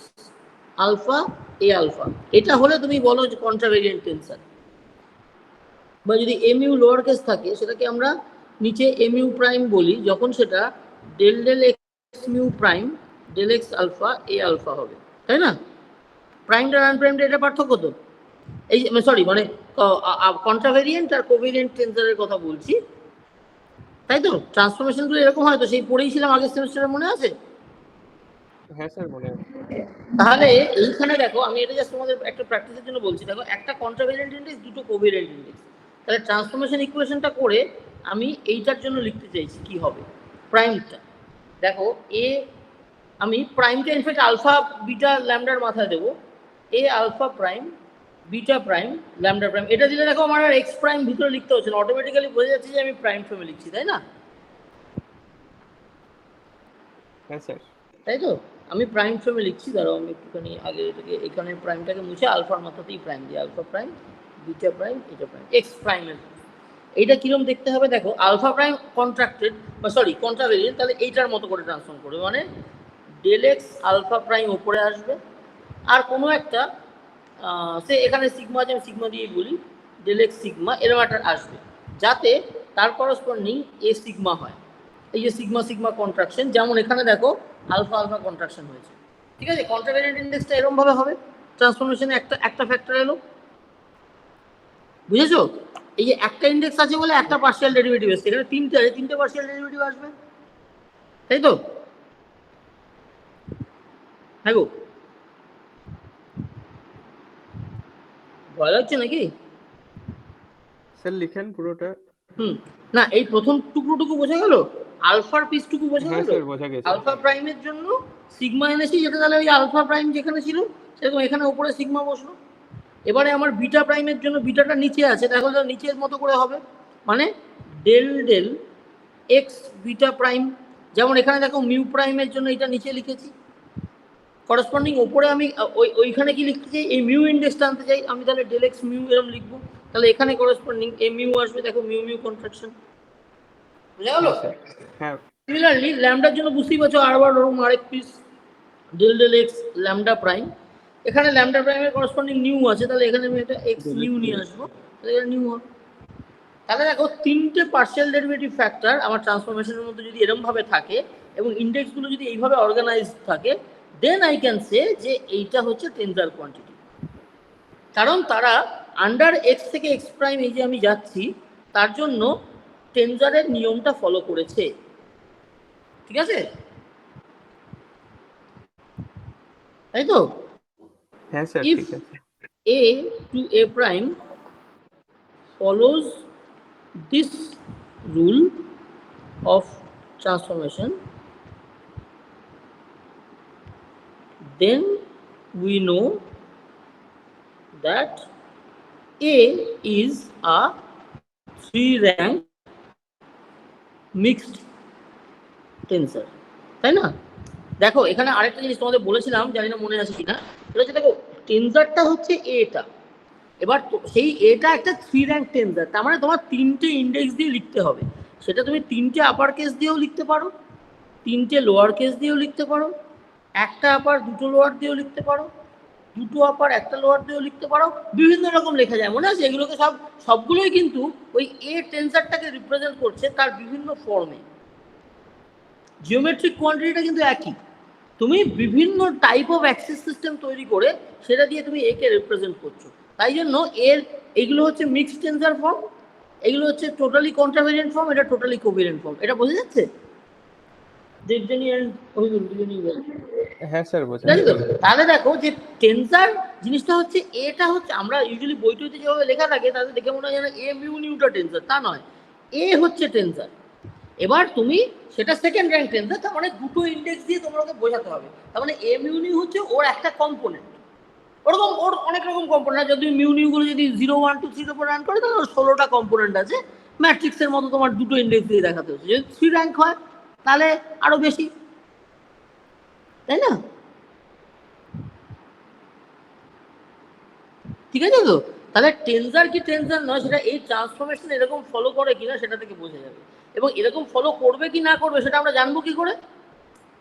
alpha A alpha. এটা হলে তুমি বলো যে কন্ট্রাভেরিয়েন্ট টেন্সার। বা যদি এমইউ লোয়ার কেস থাকে, সেটাকে আমরা নিচে এমইউ প্রাইম বলি, যখন সেটা del del x mu prime del x alpha A alpha হবে, তাই না? প্রাইমটা আনপ্রাইমটা এটা পার্থক্য তো। এই সরি, মানে কন্ট্রাভেরিয়েন্ট আর কোভেরিয়েন্ট টেন্সারের কথা বলছি, তাই তো? ট্রান্সফরমেশনগুলো এরকম হয় তো, সেই পড়েইছিলাম আগের সেমিস্টারে, মনে আছে? হ্যাঁ স্যার মনে আছে। তাহলে এইখানে দেখো, আমি এটা জাস্ট তোমাদের একটা প্র্যাকটিসের জন্য বলছি, দেখো একটা কন্ট্রাভেরিয়েন্ট ইন্ডেক্স, দুটো কোভেরিয়েন্ট ইন্ডেক্স, তাহলে ট্রান্সফরমেশন ইকুয়েশনটা করে আমি এইটার জন্য লিখতে চাইছি কি হবে, প্রাইমটা। দেখো এ, আমি প্রাইমটা ইনফ্যাক্ট আলফা বিটা ল্যামডার মাথায় দেবো, A alpha prime beta prime lambda prime. এটা দিলে দেখো আমার আর এক্স প্রাইম ভিতরে লিখতে হচ্ছে না, অটোমেটিক্যালি বোঝা যাচ্ছে যে আমি প্রাইম ফর্মে লিখছি, তাই না? হ্যাঁ স্যার। তাই তো, আমি প্রাইম ফর্মে লিখছি। দাঁড়াও আমি একটুখানি আগে এটাকে, এখানে প্রাইমটাকে মুছে আলফার মাথাতেই প্রাইম দিই, আলফা প্রাইম বিটা প্রাইম এটা প্রাইম এক্স প্রাইমের। এইটা কিরকম দেখতে হবে দেখো, আলফা প্রাইম কন্ট্রাক্টেড বা সরি কন্ট্রাভেরিয়েন্ট, তাহলে এইটার মতো করে ট্রান্সফর্ম করবে, মানে ডেল এক্স আলফা প্রাইম ওপরে আসবে, আর কোনো একটা সে এখানে সিগমা আছে, আমি সিগমা দিয়েই বলি, ডেল এক্স সিগমা এরকম একটা আসবে, যাতে তার করসপন্ডিং এ সিগমা হয়। এই যে সিগমা সিগমা কন্ট্রাকশন, যেমন এখানে দেখো আলফা আলফা কন্ট্রাকশন হয়েছে, ঠিক আছে? কন্ট্রাভেরিয়েন্ট ইন্ডেক্সটা এরকম ভাবে হবে, ট্রান্সফরমেশনে একটা ফ্যাক্টর এলো, বুঝেছো? এই যে একটা ইন্ডেক্স আছে বলে একটা পার্শিয়াল ডেরিভেটিভ আসছে, এখানে তিনটে পার্শিয়াল ডেরিভেটিভ আসবে, তাই তো? হ্যাঁ গো, ভয় লাগছে নাকি? স্যার লিখেন পুরোটা। না, এই প্রথম টুকরোটুকু বোঝা গেল, আলফার পিসটুকু বোঝা হ্যাঁ গেল। স্যার বোঝা গেছে। আলফা প্রাইমের জন্য সিগমা এনেছি, যেটা তাহলে ওই আলফা প্রাইম যেখানে ছিল সেরকম এখানে উপরে সিগমা বসলো। এবারে আমার বিটা প্রাইমের জন্য বিটাটা নিচে আছে, দেখো নিচের মতো করে হবে, মানে del del x beta prime, যেমন এখানে দেখো মিউ প্রাইমের জন্য এটা নিচে লিখেছি, করসপন্ডিং ওপরে আমি ওইখানে কি লিখতে চাই, এই মিউ ইন্ডেক্সটা আনতে চাই আমি, তাহলে ডেল এক্স মিউ এরকম লিখবো, তাহলে এখানে করসপন্ডিং এই মিউ আসবে, দেখো মিউ মিউ কন্ট্রাকশন, বুঝা গেল? হ্যাঁ। সিমিলারলি ল্যামডার জন্য বুঝতেই পারছো, আরবার ওরকম আরেক piece del del x lambda prime, এখানে ল্যামডা প্রাইমের করসপন্ডিং নিউ আছে, তাহলে এখানে আমি একটা এক্স নিউ নিয়ে আসবো, তাহলে এটা নিউ হবে। তাহলে দেখো তিনটে পার্শিয়াল ডেরিভেটিভ ফ্যাক্টর আমার ট্রান্সফরমেশনের মধ্যে যদি এরকম ভাবে থাকে এবং ইন্ডেক্সগুলো যদি এইভাবে অর্গানাইজড থাকে, দেন আই ক্যান সে যে এইটা হচ্ছে টেন্সার কোয়ান্টিটি, কারণ তারা আন্ডার এক্স থেকে এক্স প্রাইম এই যে আমি যাচ্ছি, তার জন্য টেন্সারের নিয়মটা ফলো করেছে, ঠিক আছে? তাই তো? হ্যাঁ স্যার ইফ ঠিক আছে। a to a prime follows this rule of transformation, then we know that a is a 3 rank mixed tensor, তাই না? দেখো এখানে আরেকটা জিনিস তোমাদের বলেছিলাম, জানি না মনে আছে কিনা, এটা হচ্ছে দেখো টেন্সরটা হচ্ছে এটা, এবার সেই এটা একটা 3 র্যাঙ্ক টেন্সর, তার মানে তোমার 3টে ইন্ডেক্স দিয়ে লিখতে হবে। সেটা তুমি 3টে আপার কেস দিয়েও লিখতে পারো, 3টে লোয়ার কেস দিয়েও লিখতে পারো, একটা আপার 2টো লোয়ার দিয়েও লিখতে পারো, 2টো আপার 1টা লোয়ার দিয়েও লিখতে পারো, বিভিন্ন রকম লেখা যায়। মনে আছে এগুলোকে সবগুলোই কিন্তু ওই এ টেন্সরটাকে রিপ্রেজেন্ট করছে তার বিভিন্ন ফর্মে। জিওমেট্রিক কোয়ান্টিটিটা কিন্তু একই, তুমি বিভিন্ন টাইপ অফ অ্যাক্সিস সিস্টেম তৈরি করে সেটা দিয়ে তুমি একে রিপ্রেজেন্ট করছো। তাই জন্য এইগুলো হচ্ছে মিক্সড টেন্সর ফর্ম, এগুলো হচ্ছে টোটালি কন্ট্রাভেরিয়েন্ট ফর্ম, এটা টোটালি কোভেরিয়েন্ট ফর্ম। এটা বোঝা যাচ্ছে? দেবযানী এন্ড অভিদুল দুজনেই বলে। হ্যাঁ স্যার বোঝা তাই তো? তাহলে দেখো যে টেন্সর জিনিসটা হচ্ছে, এটা হচ্ছে আমরা ইউজুয়ালি বইটিতে যেভাবে লেখা থাকে তাতে দেখে মনে হয় যেন এ মিউ নিউটা টেন্সর, তা নয়, এ হচ্ছে টেন্সর। এবার তুমি সেটা সেকেন্ড র্যাঙ্ক টেন্সর, তার মানে 2টো ইন্ডেক্স দিয়ে তোমাকে বোঝাতে হবে। তার মানে এ মিউ নিউ হচ্ছে ওর একটা কম্পোনেন্ট, ওরকম ওর অনেক রকম কম্পোনেন্ট। যদি মিউ নিউ গুলো যদি 0 1 2 3 উপর রান করে তাহলে ওর 16টা কম্পোনেন্ট আছে। ম্যাট্রিক্সের মতো তোমার 2টো ইন্ডেক্স দিয়ে দেখাতে হচ্ছে। যদি 3 র্যাঙ্ক হয় তাহলে আরো বেশি, তাই না? ঠিক আছে তো? তাহলে টেন্সর কি টেন্সর নয় সেটা এই ট্রান্সফরমেশন এরকম ফলো করে কিনা সেটা থেকে বোঝা যাবে, এবং এরকম ফলো করবে কি না করবে সেটা আমরা জানবো কি করে?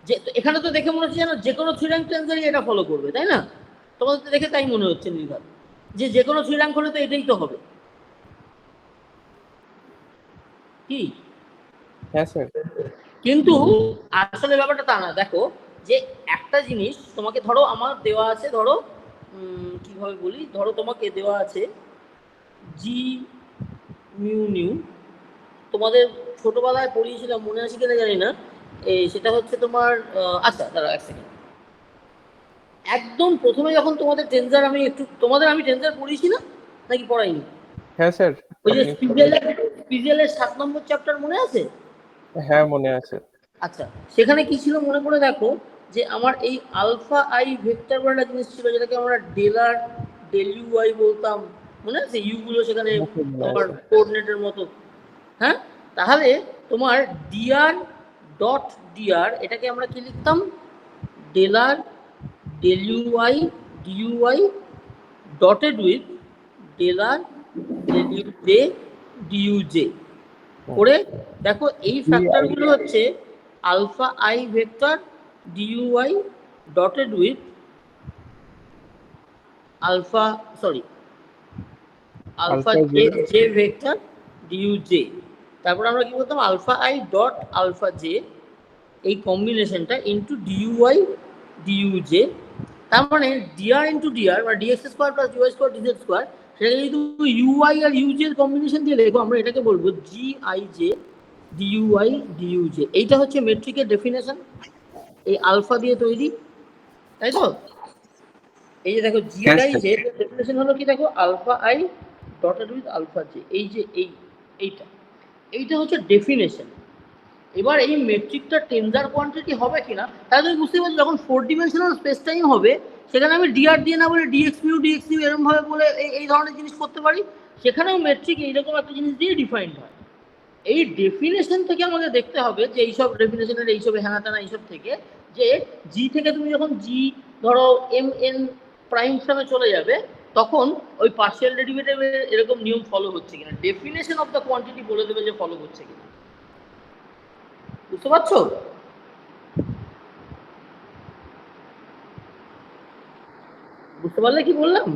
যে এখানে তো দেখে মনে হচ্ছে যেন যে কোনো 3 র্যাঙ্ক টেন্সরই এটা ফলো করবে, তাই না? তোমাদের তো দেখে তাই মনে হচ্ছে নির্ঘাত, যে কোনো 3 র্যাঙ্ক হলে তো এটাই তো হবে, কি? হ্যাঁ স্যার। কিন্তু আসলে ব্যাপারটা তা না। দেখো যে একটা জিনিস তোমাকে, ধরো আমার দেওয়া আছে, ধরো কিভাবে বলি, ধরো তোমাকে দেওয়া আছে জি মিউ নিউ, তোমাদের ছোটবেলায় পড়িয়েছিলাম, মনে আছে কিনা জানি না, সেটা হচ্ছে তোমার আচ্ছা দাঁড়াও এক সেকেন্ড, একদম প্রথমে যখন তোমাদের টেন্সর আমি টেন্সর পড়িয়েছি না, নাকি পড়াইনি? হ্যাঁ স্যার। ওই যে স্পিজেলের 7 নম্বর চ্যাপ্টার মনে আছে? হ্যাঁ মনে আছে। আচ্ছা, সেখানে কি ছিল মনে করে দেখো, যে আমার এই আলফা আই ভেক্টর বলে একটা জিনিস ছিল, যেটাকে আমরা ডেলার ডেল ইউ আই বলতাম, মনে আছে? ইউ গুলো সেখানে তোমার কোঅর্ডিনেটের মতো। হ্যাঁ, তাহলে তোমার ডিআর ডট ডিআর, এটাকে আমরা কি লিখতাম? Del r del U I D U I dotted with del r del U J D U J করে। দেখো এই ফ্যাক্টরগুলো হচ্ছে alpha I vector D U I dotted with alpha J vector D U J. তারপর আমরা কি বলতাম? Alpha I dot alpha J, এই কম্বিনেশনটা into D U I D U J. তার মানে ডিআর ইন্টু ডিআর মানে D X square plus D Y square D Z square, সেটাকে যদি ইউআই আর ইউজে এর কম্বিনেশন দিয়ে লেখো, আমরা এটাকে বলবো জি আই জে ডিইউআই ডিইউজে। এইটা হচ্ছে মেট্রিকের ডেফিনেশন, এই আলফা দিয়ে তৈরি, তাই তো? এই যে দেখো জি আই জে ডেফিনেশন হলো কি, দেখো alpha i dotted with alpha J, এই যে এইটা হচ্ছে ডেফিনেশন। এবার এই মেট্রিকটা টেন্সর কোয়ান্টিটি হবে কিনা তাহলে তুমি বুঝতে পারছো, যখন 4 ডিমেনশনাল স্পেস টাইম হবে সেখানে আমি ডিআর দিয়ে না বলে ডিএক্স মিউ এরকম ভাবে বলে এই ধরনের জিনিস করতে পারি, সেখানেও মেট্রিক এইরকম একটা জিনিস দিয়ে ডিফাইন্ড হয়। এই ডেফিনেশন থেকে আমাদের দেখতে হবে যে এইসব ডেফিনেশনের এইসব হ্যানাটানা এইসব থেকে, যে জি থেকে তুমি যখন জি ধরো এম এন প্রাইম ফর্মে চলে যাবে, তখন ওই পার্শিয়াল ডেরিভেটিভের এরকম নিয়ম ফলো হচ্ছে কিনা, ডেফিনেশন অফ দ্য কোয়ান্টিটি বলে দেবে যে ফলো করছে কিনা। বুঝতে পারছো? বুঝতে পারলে কি বললাম?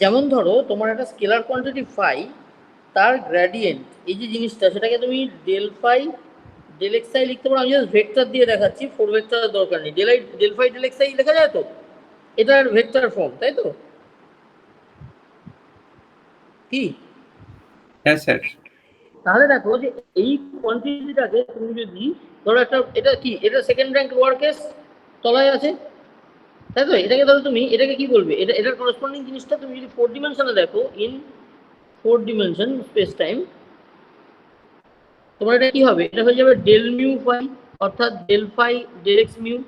যেমন ধরো তোমার একটা স্কেলার কোয়ান্টিটি ফাই, তার গ্রেডিয়েন্ট এই যে জিনিসটা, সেটাকে তুমি del phi del x i লিখতে পারো। আমি জাস্ট ভেক্টর দিয়ে দেখাচ্ছি, 4 ভেক্টরের দরকার নেই। Del phi del x i লেখা যায় তো, এটার ভেক্টর ফর্ম, তাই তো? কি? হ্যাঁ স্যার। তাহলে দেখো যে এই কোয়ান্টিটিটাকে তুমি যদি ধরো একটা, এটা কি, এটা সেকেন্ড র্যাঙ্ক লোয়ার কেস তলায় আছে, তাই তো? এটাকে ধরো তুমি এটাকে কি বলবে, এটার করসপন্ডিং জিনিসটা তুমি যদি 4 ডিমেনশনে দেখো, ইন 4 ডিমেনশন স্পেস টাইম, তোমার এটা কি হবে? এটা হয়ে যাবে ডেল মিউ ফাই, অর্থাৎ del phi del x mu,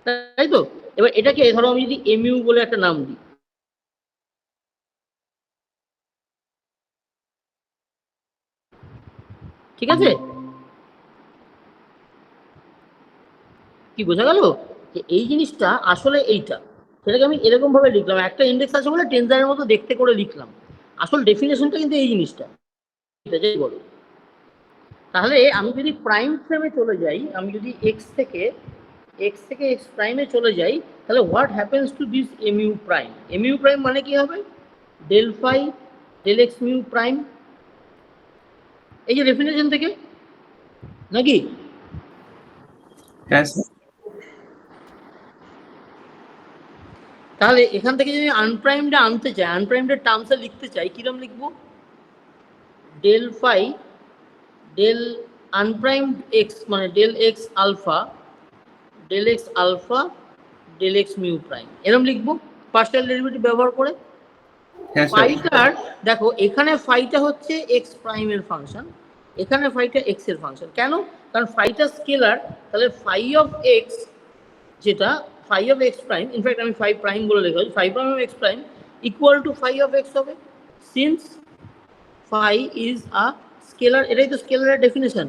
তাই তো? এবার এটাকে ধরো আমি যদি এমইউ বলে একটা নাম দিই, ঠিক আছে? কি বোঝা গেল যে এই জিনিসটা আসলে এইটা, সেটাকে আমি এরকম ভাবে লিখলাম, একটা ইন্ডেক্স আছে বলে টেন্সারের মতো দেখতে করে লিখলাম, আসল ডেফিনেশনটা কিন্তু এই জিনিসটা, যাই বলো। তাহলে আমি যদি প্রাইম ফ্রেমে চলে যাই, আমি যদি এক্স থেকে এক্স প্রাইমে চলে যাই, তাহলে what happens to this M U prime? M U prime মানে কি হবে? Del phi del x mu prime, এই যে ডেফিনেশন থেকে, নাকি? হ্যাঁ তাহলে এখান থেকে যদি আনপ্রাইমটা আনতে চাই, আনপ্রাইমটা টার্মসে লিখতে চাই, কিরম লিখবো? Del phi del unprimed X মানে del x alpha del x mu prime, এরম লিখবো পার্শিয়াল ডেরিভেটিভ ব্যবহার করে। ফাইটার দেখো, এখানে ফাইটা হচ্ছে এক্স প্রাইমের ফাংশন, এখানে ফাইটা এক্স এর ফাংশন। কেন? কারণ ফাইটা স্কেলার, তাহলে ফাই অফ এক্স, যেটা phi of x prime, in fact আমি ফাই প্রাইম বলে লেখা হয়েছে, phi prime of x prime equal to phi of X হবে, since phi is a scalar. এটাই তো স্কেলারের ডেফিনেশন,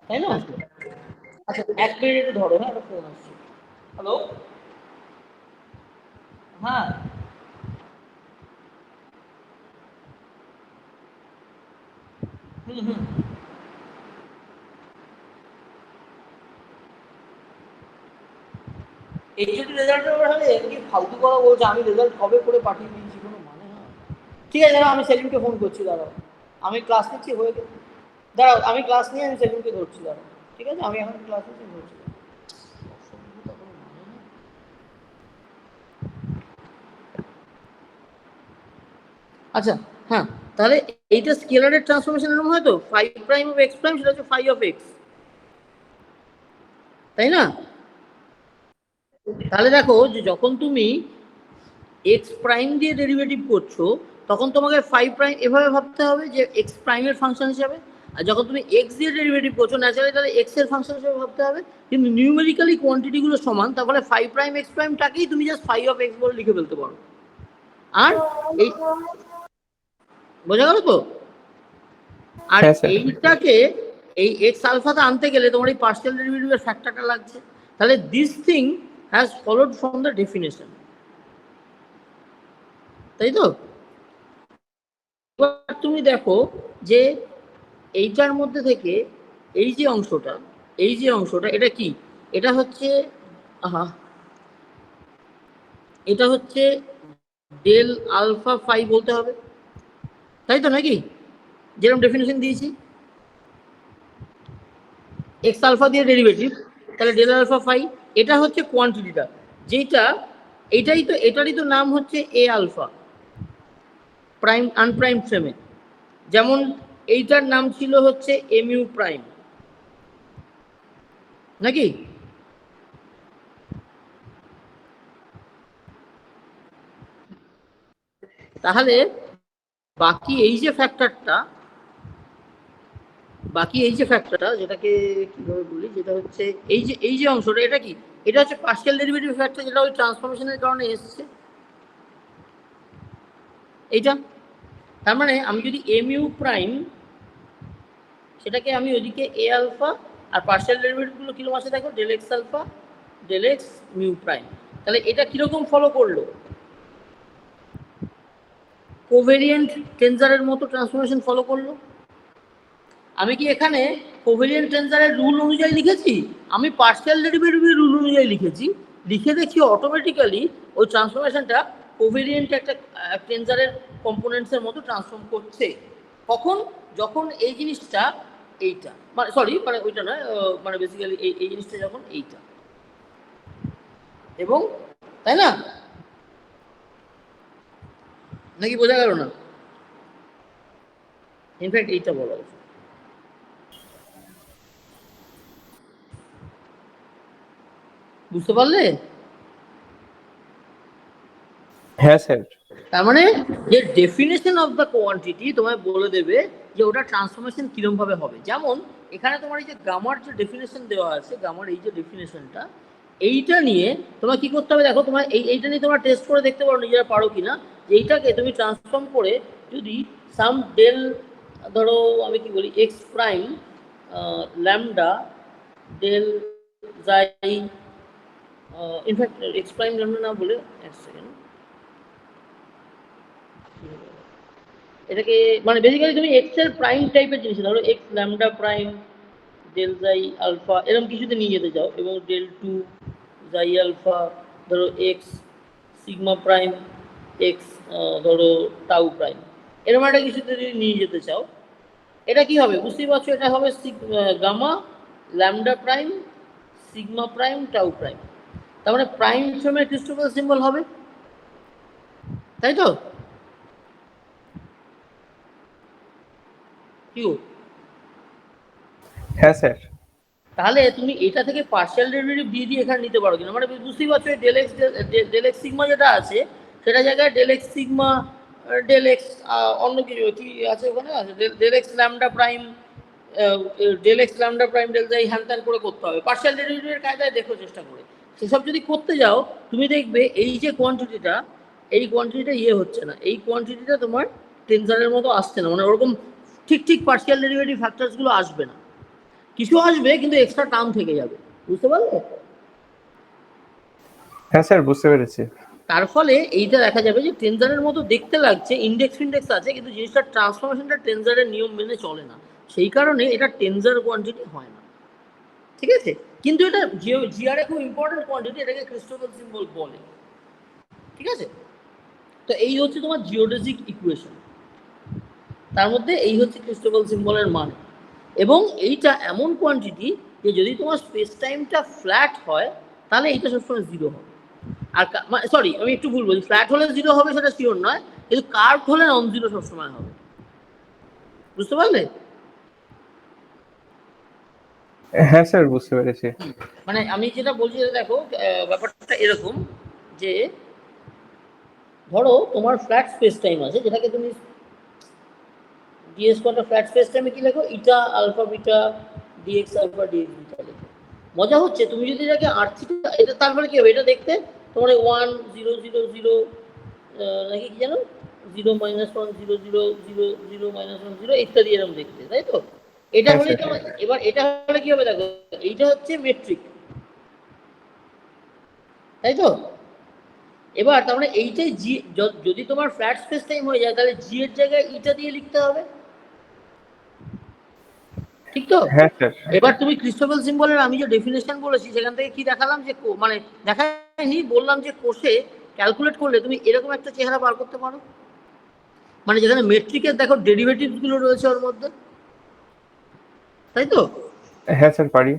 তাই না? আচ্ছা, এক মিনিট একটু ধরো, হ্যাঁ, একটা ফোন আসছে। হ্যালো, হ্যাঁ, হুম, এইচএসসি রেজাল্টের ব্যাপারে কি ফালতু কথা বলছে? আমি রেজাল্ট কবে করে পাঠিয়ে দিয়েছি, কোনো মানে হয়? ঠিক আছে, দাঁড়াও, আমি সেলিমকে ফোন করছি, দাঁড়াও, আমি ক্লাস নিচ্ছি, হয়ে গেছে, দাঁড়াও, আমি ক্লাস নিয়ে আমি সেলিমকে ধরছি, দাঁড়াও, ঠিক আছে, আমি এখন ক্লাস নিচ্ছি, ধরছি। আচ্ছা, হ্যাঁ, তাহলে এইটা স্কেলারের ট্রান্সফরমেশন এরকম হয় তো, phi prime of x prime সেটা হচ্ছে ফাই অফ এক্স, তাই না? তাহলে দেখো যে যখন তুমি এক্স প্রাইম দিয়ে ডেরিভেটিভ করছো, তখন তোমাকে ফাই প্রাইম এভাবে ভাবতে হবে যে এক্স প্রাইমের ফাংশন হিসাবে, আর যখন তুমি এক্স দিয়ে ডেরিভেটিভ করছো ন্যাচারালি, তাহলে এক্স এর ফাংশন হিসেবে ভাবতে হবে। কিন্তু নিউমেরিক্যালি কোয়ান্টিটিগুলো সমান, তারপরে ফাই প্রাইম এক্স প্রাইমটাকেই তুমি জাস্ট ফাই অফ এক্স বলে লিখে ফেলতে পারো। আর এই বোঝা গেল তো? আর এইটাকে এই এক্স আলফাতে আনতে গেলে তোমার এই পার্শিয়াল ডেরিভেটিভের ফ্যাক্টরটা লাগছে। তাহলে this thing has followed from the definition, তাই তো? এবার তুমি দেখো যে এইটার মধ্যে থেকে এই যে অংশটা এটা কি? এটা হচ্ছে এটা হচ্ছে ডেল আলফা ফাই বলতে হবে, তাই তো নাকি? যেরকম ডেফিনেশন দিয়েছি, এক্স আলফা দিয়ে ডেরিভেটিভ, তাহলে ডেল আলফা ফাই, এটা হচ্ছে কোয়ান্টিটিটা, যেটা এটারই তো নাম হচ্ছে এ আলফা প্রাইম আনপ্রাইম ফ্রেমে, যেমন এইটার নাম ছিল হচ্ছে এমইউ প্রাইম, নাকি? তাহলে বাকি এই যে ফ্যাক্টরটা যেটাকে কিভাবে বলি, যেটা হচ্ছে এই যে অংশটা, এটা কি? এটা হচ্ছে পার্শিয়াল ডেরিভেটিভ ফ্যাক্টর, যেটা ওই ট্রান্সফরমেশনের কারণে এসেছে এইটা। তার মানে আমি যদি এমইউ প্রাইম, সেটাকে আমি ওইদিকে এ আলফা, আর পার্শিয়াল ডেরিভেটিভগুলো কিরকম আছে দেখো, del x alpha del x mu prime, তাহলে এটা কিরকম ফলো করলো? কোভেরিয়েন্ট টেন্সারের মতো ট্রান্সফরমেশন ফলো করলো। আমি কি এখানে কোভেরিয়েন্ট টেন্সারের রুল অনুযায়ী লিখেছি? আমি পার্শিয়াল ডেরিভেটিভের রুল অনুযায়ী লিখেছি, লিখে দেখি অটোমেটিক্যালি ওই ট্রান্সফরমেশনটা কোভেরিয়েন্ট একটা টেন্সারের কম্পোনেন্টসের মতো ট্রান্সফর্ম করছে। কখন? যখন এই জিনিসটা এইটা, মানে সরি, মানে ওইটা নয়, মানে বেসিক্যালি এই জিনিসটা যখন এইটা, এবং তাই না, নাকি বোঝা গেল না? ইনফ্যাক্ট এইটা বলা উচিত। বুঝতে পারলে? হ্যাঁ স্যার। তার মানে যে ডেফিনেশন অফ দ্য কোয়ান্টিটি তোমায় বলে দেবে যে ওটা ট্রান্সফরমেশন কিরম ভাবে হবে। যেমন এখানে তোমার এই যে গামার যে ডেফিনেশন দেওয়া আছে, গামার এই যে ডেফিনেশনটা, এইটা নিয়ে তোমার কি করতে হবে দেখো, তোমার এইটা নিয়ে তোমরা টেস্ট করে দেখতে পারো নিজেরা পারো কিনা। এইটাকে তুমি ট্রান্সফর্ম করে যদি সাম ডেল, ধরো আমি কি বলি, এক্স প্রাইম ল্যামডা ডেল জাই, ইনফ্যাক্ট এক্স প্রাইম ল্যামডা না বলে এক সেকেন্ড, এটাকে মানে বেসিক্যালি তুমি এক্স এর প্রাইম টাইপের জিনিস, ধরো x lambda prime del xi alpha এরকম কিছুতে নিয়ে যেতে চাও, এবং ডেল টু জাই আলফা, ধরো এক্স সিগমা প্রাইম এক্স ধরো টাউ প্রাইম, এরকম একটা কিছুতে যদি নিয়ে যেতে চাও, এটা কি হবে বুঝতেই পারছো, এটা হবে gamma lambda prime sigma prime tau prime. তার মানে প্রাইম ফ্রেমের ক্রিস্টোফার সিম্বল হবে, তাই তো? কি হ্যাঁ স্যার। তাহলে তুমি এটা থেকে পার্শিয়াল ডেরিভেটিভ দিয়ে দিয়ে এখানে নিতে পারো কিনা, মানে বুঝতেই পারছো ডেল এক্স সিগমা যেটা আছে সেটা জায়গায় del x sigma del x অন্য কিছু কি আছে ওখানে আছে del x lambda prime del x lambda prime del xi হ্যান ত্যান করে করতে হবে পার্শিয়াল ডেরিভেটিভের কায়দায়, দেখো চেষ্টা করে সেসব যদি করতে যাও তুমি দেখবে এই যে কোয়ান্টিটিটা, এই কোয়ান্টিটিটা হচ্ছে না, এই কোয়ান্টিটিটা তোমার টেনজারের মতো আসছে না, মানে ওরকম ঠিক ঠিক পার্শিয়াল ডেরিভেটিভ ফ্যাক্টরসগুলো আসবে না, কিছু আসবে কিন্তু এক্সট্রা টার্ম থেকে যাবে, বুঝতে পারলে? হ্যাঁ স্যার বুঝতে পেরেছি। তার ফলে এইটা দেখা যাবে যে টেনজারের মতো দেখতে লাগছে, ইন্ডেক্স ফিন্ডেক্স আছে, কিন্তু জিনিসটার ট্রান্সফরমেশনটা টেনজারের নিয়ম মেনে চলে না, সেই কারণে এটা টেনজার কোয়ান্টিটি হয় না, ঠিক আছে? কিন্তু এটা জিআর এ খুব ইম্পর্টেন্ট কোয়ান্টিটি, এটাকে ক্রিস্টোফার সিম্বল বলে, ঠিক আছে? তো এই হচ্ছে তোমার জিওডেসিক ইকুয়েশন, তার মধ্যে এই হচ্ছে ক্রিস্টোফার সিম্বলের মান, এবং এইটা এমন কোয়ান্টিটি যে যদি তোমার স্পেস টাইমটা ফ্ল্যাট হয় তাহলে এইটা সবসময় জিরো হবে, আর সরি আমি একটু ভুল বলছি, ফ্ল্যাট হলে জিরো হবে সেটা শিওর নয়, কিন্তু কার্ভ হলে নন জিরো সবসময় হবে, বুঝতে পারলে? হ্যাঁ স্যার বুঝতে পেরেছি। মানে আমি যেটা বলছি দেখো ব্যাপারটা এরকম যে ধরো তোমার ফ্ল্যাট স্পেস টাইম আছে, যেটাকে তুমি ডিএস কোয়াটা ফ্ল্যাট স্পেস টাইমে কি লেখো, eta alpha beta dx alpha dx beta লেখো। মজা হচ্ছে তুমি যদি এটাকে আর থিটা, এটা তারপরে কি হবে, এটা দেখতে তোমার 1 0 0 0 নাকি কি জানো 0 -1 0 0 0 0 -1 0 ইত্যাদি এরকম দেখতে, তাই তো? এটা হ্যাঁ হলে স্যার। এবার এটা হলে কি হবে দেখো, এইটা হচ্ছে মেট্রিক, তাই তো? এবার তার মানে এইটাই জি, যদি তোমার ফ্ল্যাট স্পেস টাইম হয়ে যায় তাহলে জি এর জায়গায় ইটা দিয়ে লিখতে হবে, ঠিক তো? হ্যাঁ স্যার। এবার তুমি ক্রিস্টোফার সিম্বলের আমি যে ডেফিনেশন বলেছি সেখান থেকে কি দেখালাম যে মানে দেখায়নি, বললাম যে কোষে ক্যালকুলেট করলে তুমি এরকম একটা চেহারা বার করতে পারো, মানে যেখানে মেট্রিকের দেখো ডেরিভেটিভস গুলো রয়েছে ওর মধ্যে, তাই তো? হ্যাঁ স্যার পারি।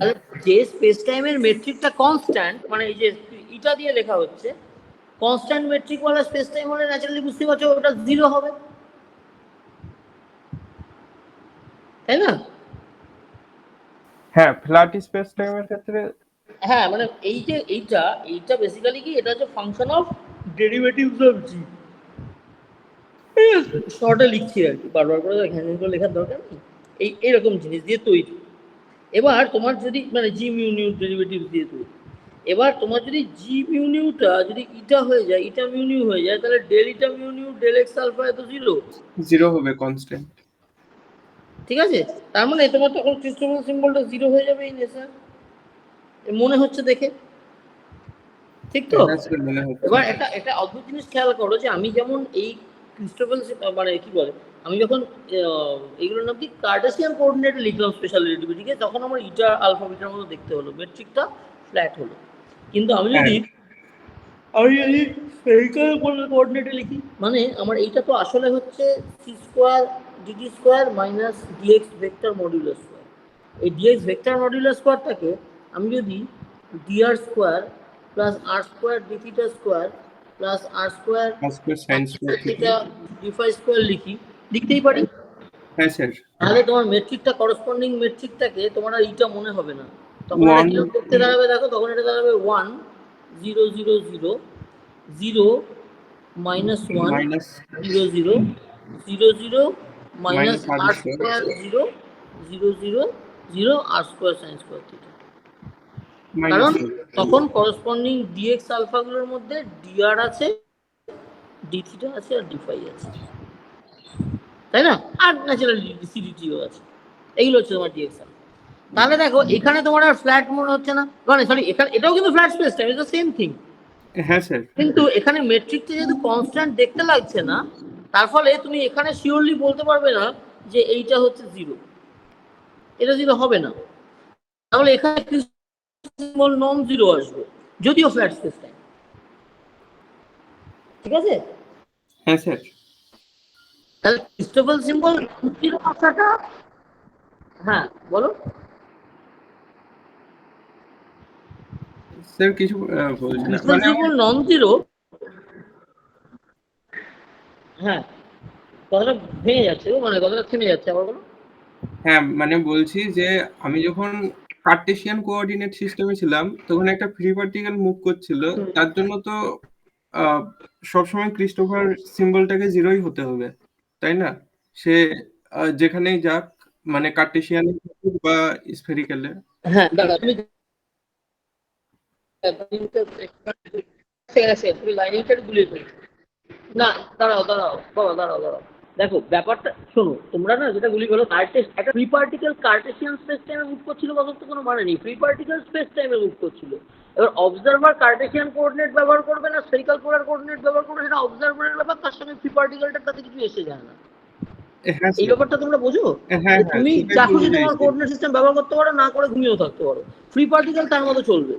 যে স্পেস টাইমের মেট্রিকটা কনস্ট্যান্ট, মানে এই যে ইটা দিয়ে লেখা হচ্ছে, কনস্ট্যান্ট মেট্রিক ওয়ালা স্পেস টাইম হলে ন্যাচারালি বুঝতে পারছো ওটা জিরো হবে, তাই না? হ্যাঁ ফ্ল্যাট স্পেস টাইমের ক্ষেত্রে। হ্যাঁ মানে এই যে এইটা বেসিক্যালি কি, এটা হচ্ছে ফাংশন অফ ডেরিভেটিভস অফ জি, শর্টে লিখছি আর কি, বারবার করে হ্যান্ড করে লেখার দরকার নেই, এইরকম জিনিস দিয়ে তৈরি। এবার তোমার যদি মানে জি মিউ নিউ ডেরিভেটিভ দিয়ে তৈরি, এবার তোমার যদি জি মিউ নিউটা যদি ইটা হয়ে যায়, ইটা মিউ নিউ হয়ে যায়, তাহলে del eta mu nu del x alpha এত জিরো, জিরো হবে কনস্ট্যান্ট। ঠিক আছে? তার মানে তোমার তখন ক্রিস্টোফার সিম্বলটা জিরো হয়ে যাবে এই নেশা, মনে হচ্ছে দেখে, ঠিক তো? হ্যাঁ স্যার মনে হচ্ছে। এবার একটা অদ্ভুত জিনিস খেয়াল করো যে আমি যেমন এই ক্রিস্টোফার মানে কি বলে, আমি যখন এইগুলোর নাম কি কার্টেসিয়ান কোঅর্ডিনেটে লিখলাম স্পেশাল রিলেটিভিটিকে, তখন আমার ইটা আলফা বিটার মতো দেখতে হলো, মেট্রিকটা ফ্ল্যাট হলো, কিন্তু আমি যদি স্ফেরিক্যাল কোঅর্ডিনেটে লিখি, মানে আমার এইটা তো আসলে হচ্ছে C square D T square minus D X vector modular square, এই ডিএক্স ভেক্টর মডিউলার স্কোয়ারটাকে আমি যদি D R square plus R square D theta square plus R square sine square theta D phi square লিখতেই পারি, হ্যাঁ স্যার। তাহলে তোমার মেট্রিকটা করেসপন্ডিং মেট্রিকটাকে তোমার আর ইটা মনে হবে না, তখন এটা কি করতে দাঁড়াবে দেখো, তখন এটা দাঁড়াবে 1 0 0 0 0 মাইনাস 1 0 0 0 0 মাইনাস আর স্কোয়ার 0 0 0 0 আর স্কোয়ার সাইন স্কোয়ার থিটা, কারণ তখন করেসপন্ডিং ডিএক্স আলফা গুলোর মধ্যে ডিআর আছে ডি থিটা আছে আর ডি ফাই আছে, তাই না? আর ন্যাচারাল সিডিটিও আছে, এইগুলো হচ্ছে তোমার ডিএক্সএল। তাহলে দেখো এখানে তোমার আর ফ্ল্যাট মনে হচ্ছে না, মানে সরি এখানে এটাও কিন্তু flat space time, is the same thing. হ্যাঁ স্যার। কিন্তু এখানে মেট্রিকটা যেহেতু কনস্ট্যান্ট দেখতে লাগছে না, তার ফলে তুমি এখানে শিওরলি বলতে পারবে না যে এইটা হচ্ছে জিরো, এটা জিরো হবে না। তাহলে এখানে সিম্বল নন জিরো আসবে যদিও ফ্ল্যাট স্পেস টাইম। ঠিক আছে? হ্যাঁ স্যার। তাহলে ক্রিস্টোফাল সিম্বল জিরো আসাটা, হ্যাঁ বলো। স্যার কিছু বলছি না, ক্রিস্টোফাল মানে সিম্বল নন জিরো, হ্যাঁ কথাটা ভেঙে যাচ্ছে, মানে কথাটা থেমে যাচ্ছে, আবার বলো। হ্যাঁ মানে বলছি যে আমি যখন কার্টেশিয়ান কোঅর্ডিনেট সিস্টেমে ছিলাম তখন একটা ফ্রি পার্টিকেল মুভ করছিল, তার জন্য তো সবসময় ক্রিস্টোফার সিম্বলটাকে জিরোই হতে হবে, তাই না? সে যেখানেই যাক, মানে কার্টেশিয়ান বা স্ফেরিক্যালে। হ্যাঁ দাদা তুমি তুমি লাইনটা গুলিয়ে ফেলছো। না দাঁড়াও দাঁড়াও বাবা, দাঁড়াও দাঁড়াও, দেখো ব্যাপারটা শোনো, তোমরা না যেটা গুলি করো একটা ফ্রি পার্টিকেল কার্টেসিয়ান স্পেস টাইমে মুভ করছিল, বলতে কোনো মানে নেই, ফ্রি পার্টিকেল স্পেস টাইমে মুভ করছিল। এবার অবজারভার কার্টেসিয়ান কোঅর্ডিনেট ব্যবহার করবে না স্ফেরিক্যাল পোলার কোঅর্ডিনেট ব্যবহার করবে, সেটা অবজারভারের ব্যাপার, তার সঙ্গে ফ্রি পার্টিকেলটার তাতে কিছু এসে যায় না। হ্যাঁ এই স্যার। ব্যাপারটা তোমরা বোঝো? হ্যাঁ যে হ্যাঁ, তুমি সেটাই যা বলতে খুশি তোমার চাইছি। কোঅর্ডিনেট সিস্টেম ব্যবহার করতে পারো, না করে ঘুমিয়েও থাকতে পারো, ফ্রি পার্টিকেল তার মতো চলবে।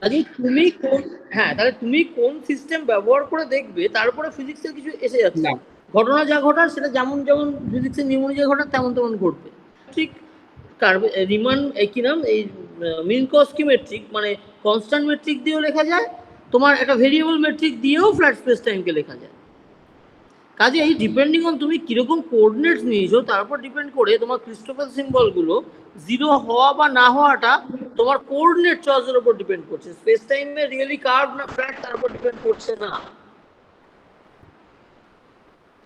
কাজে তুমি কোন, হ্যাঁ তাহলে তুমি কোন সিস্টেম ব্যবহার করে দেখবে তার উপরে ফিজিক্সের কিছু এসে যাচ্ছে, না। ঘটনা যা ঘটার সেটা যেমন যেমন ফিজিক্সের নিয়ম অনুযায়ী ঘটার তেমন তেমন ঘটবে। ঠিক রিমান কি নাম এই মিনকস্কি মেট্রিক, মানে কনস্ট্যান্ট মেট্রিক দিয়েও লেখা যায়, তোমার একটা ভেরিয়েবল মেট্রিক দিয়েও ফ্ল্যাট স্পেস টাইমকে লেখা যায়। কাজে এই ডিপেন্ডিং অন তুমি কিরকম কোঅর্ডিনেটস নিয়েছো তার উপর ডিপেন্ড করে তোমার ক্রিস্টোফাল সিম্বলগুলো জিরো হওয়া বা না হওয়াটা তোমার কোঅর্ডিনেট চয়েসের উপর ডিপেন্ড করছে, স্পেস টাইমে রিয়েলি কার্ভ না ফ্ল্যাট তার উপর ডিপেন্ড করছে না।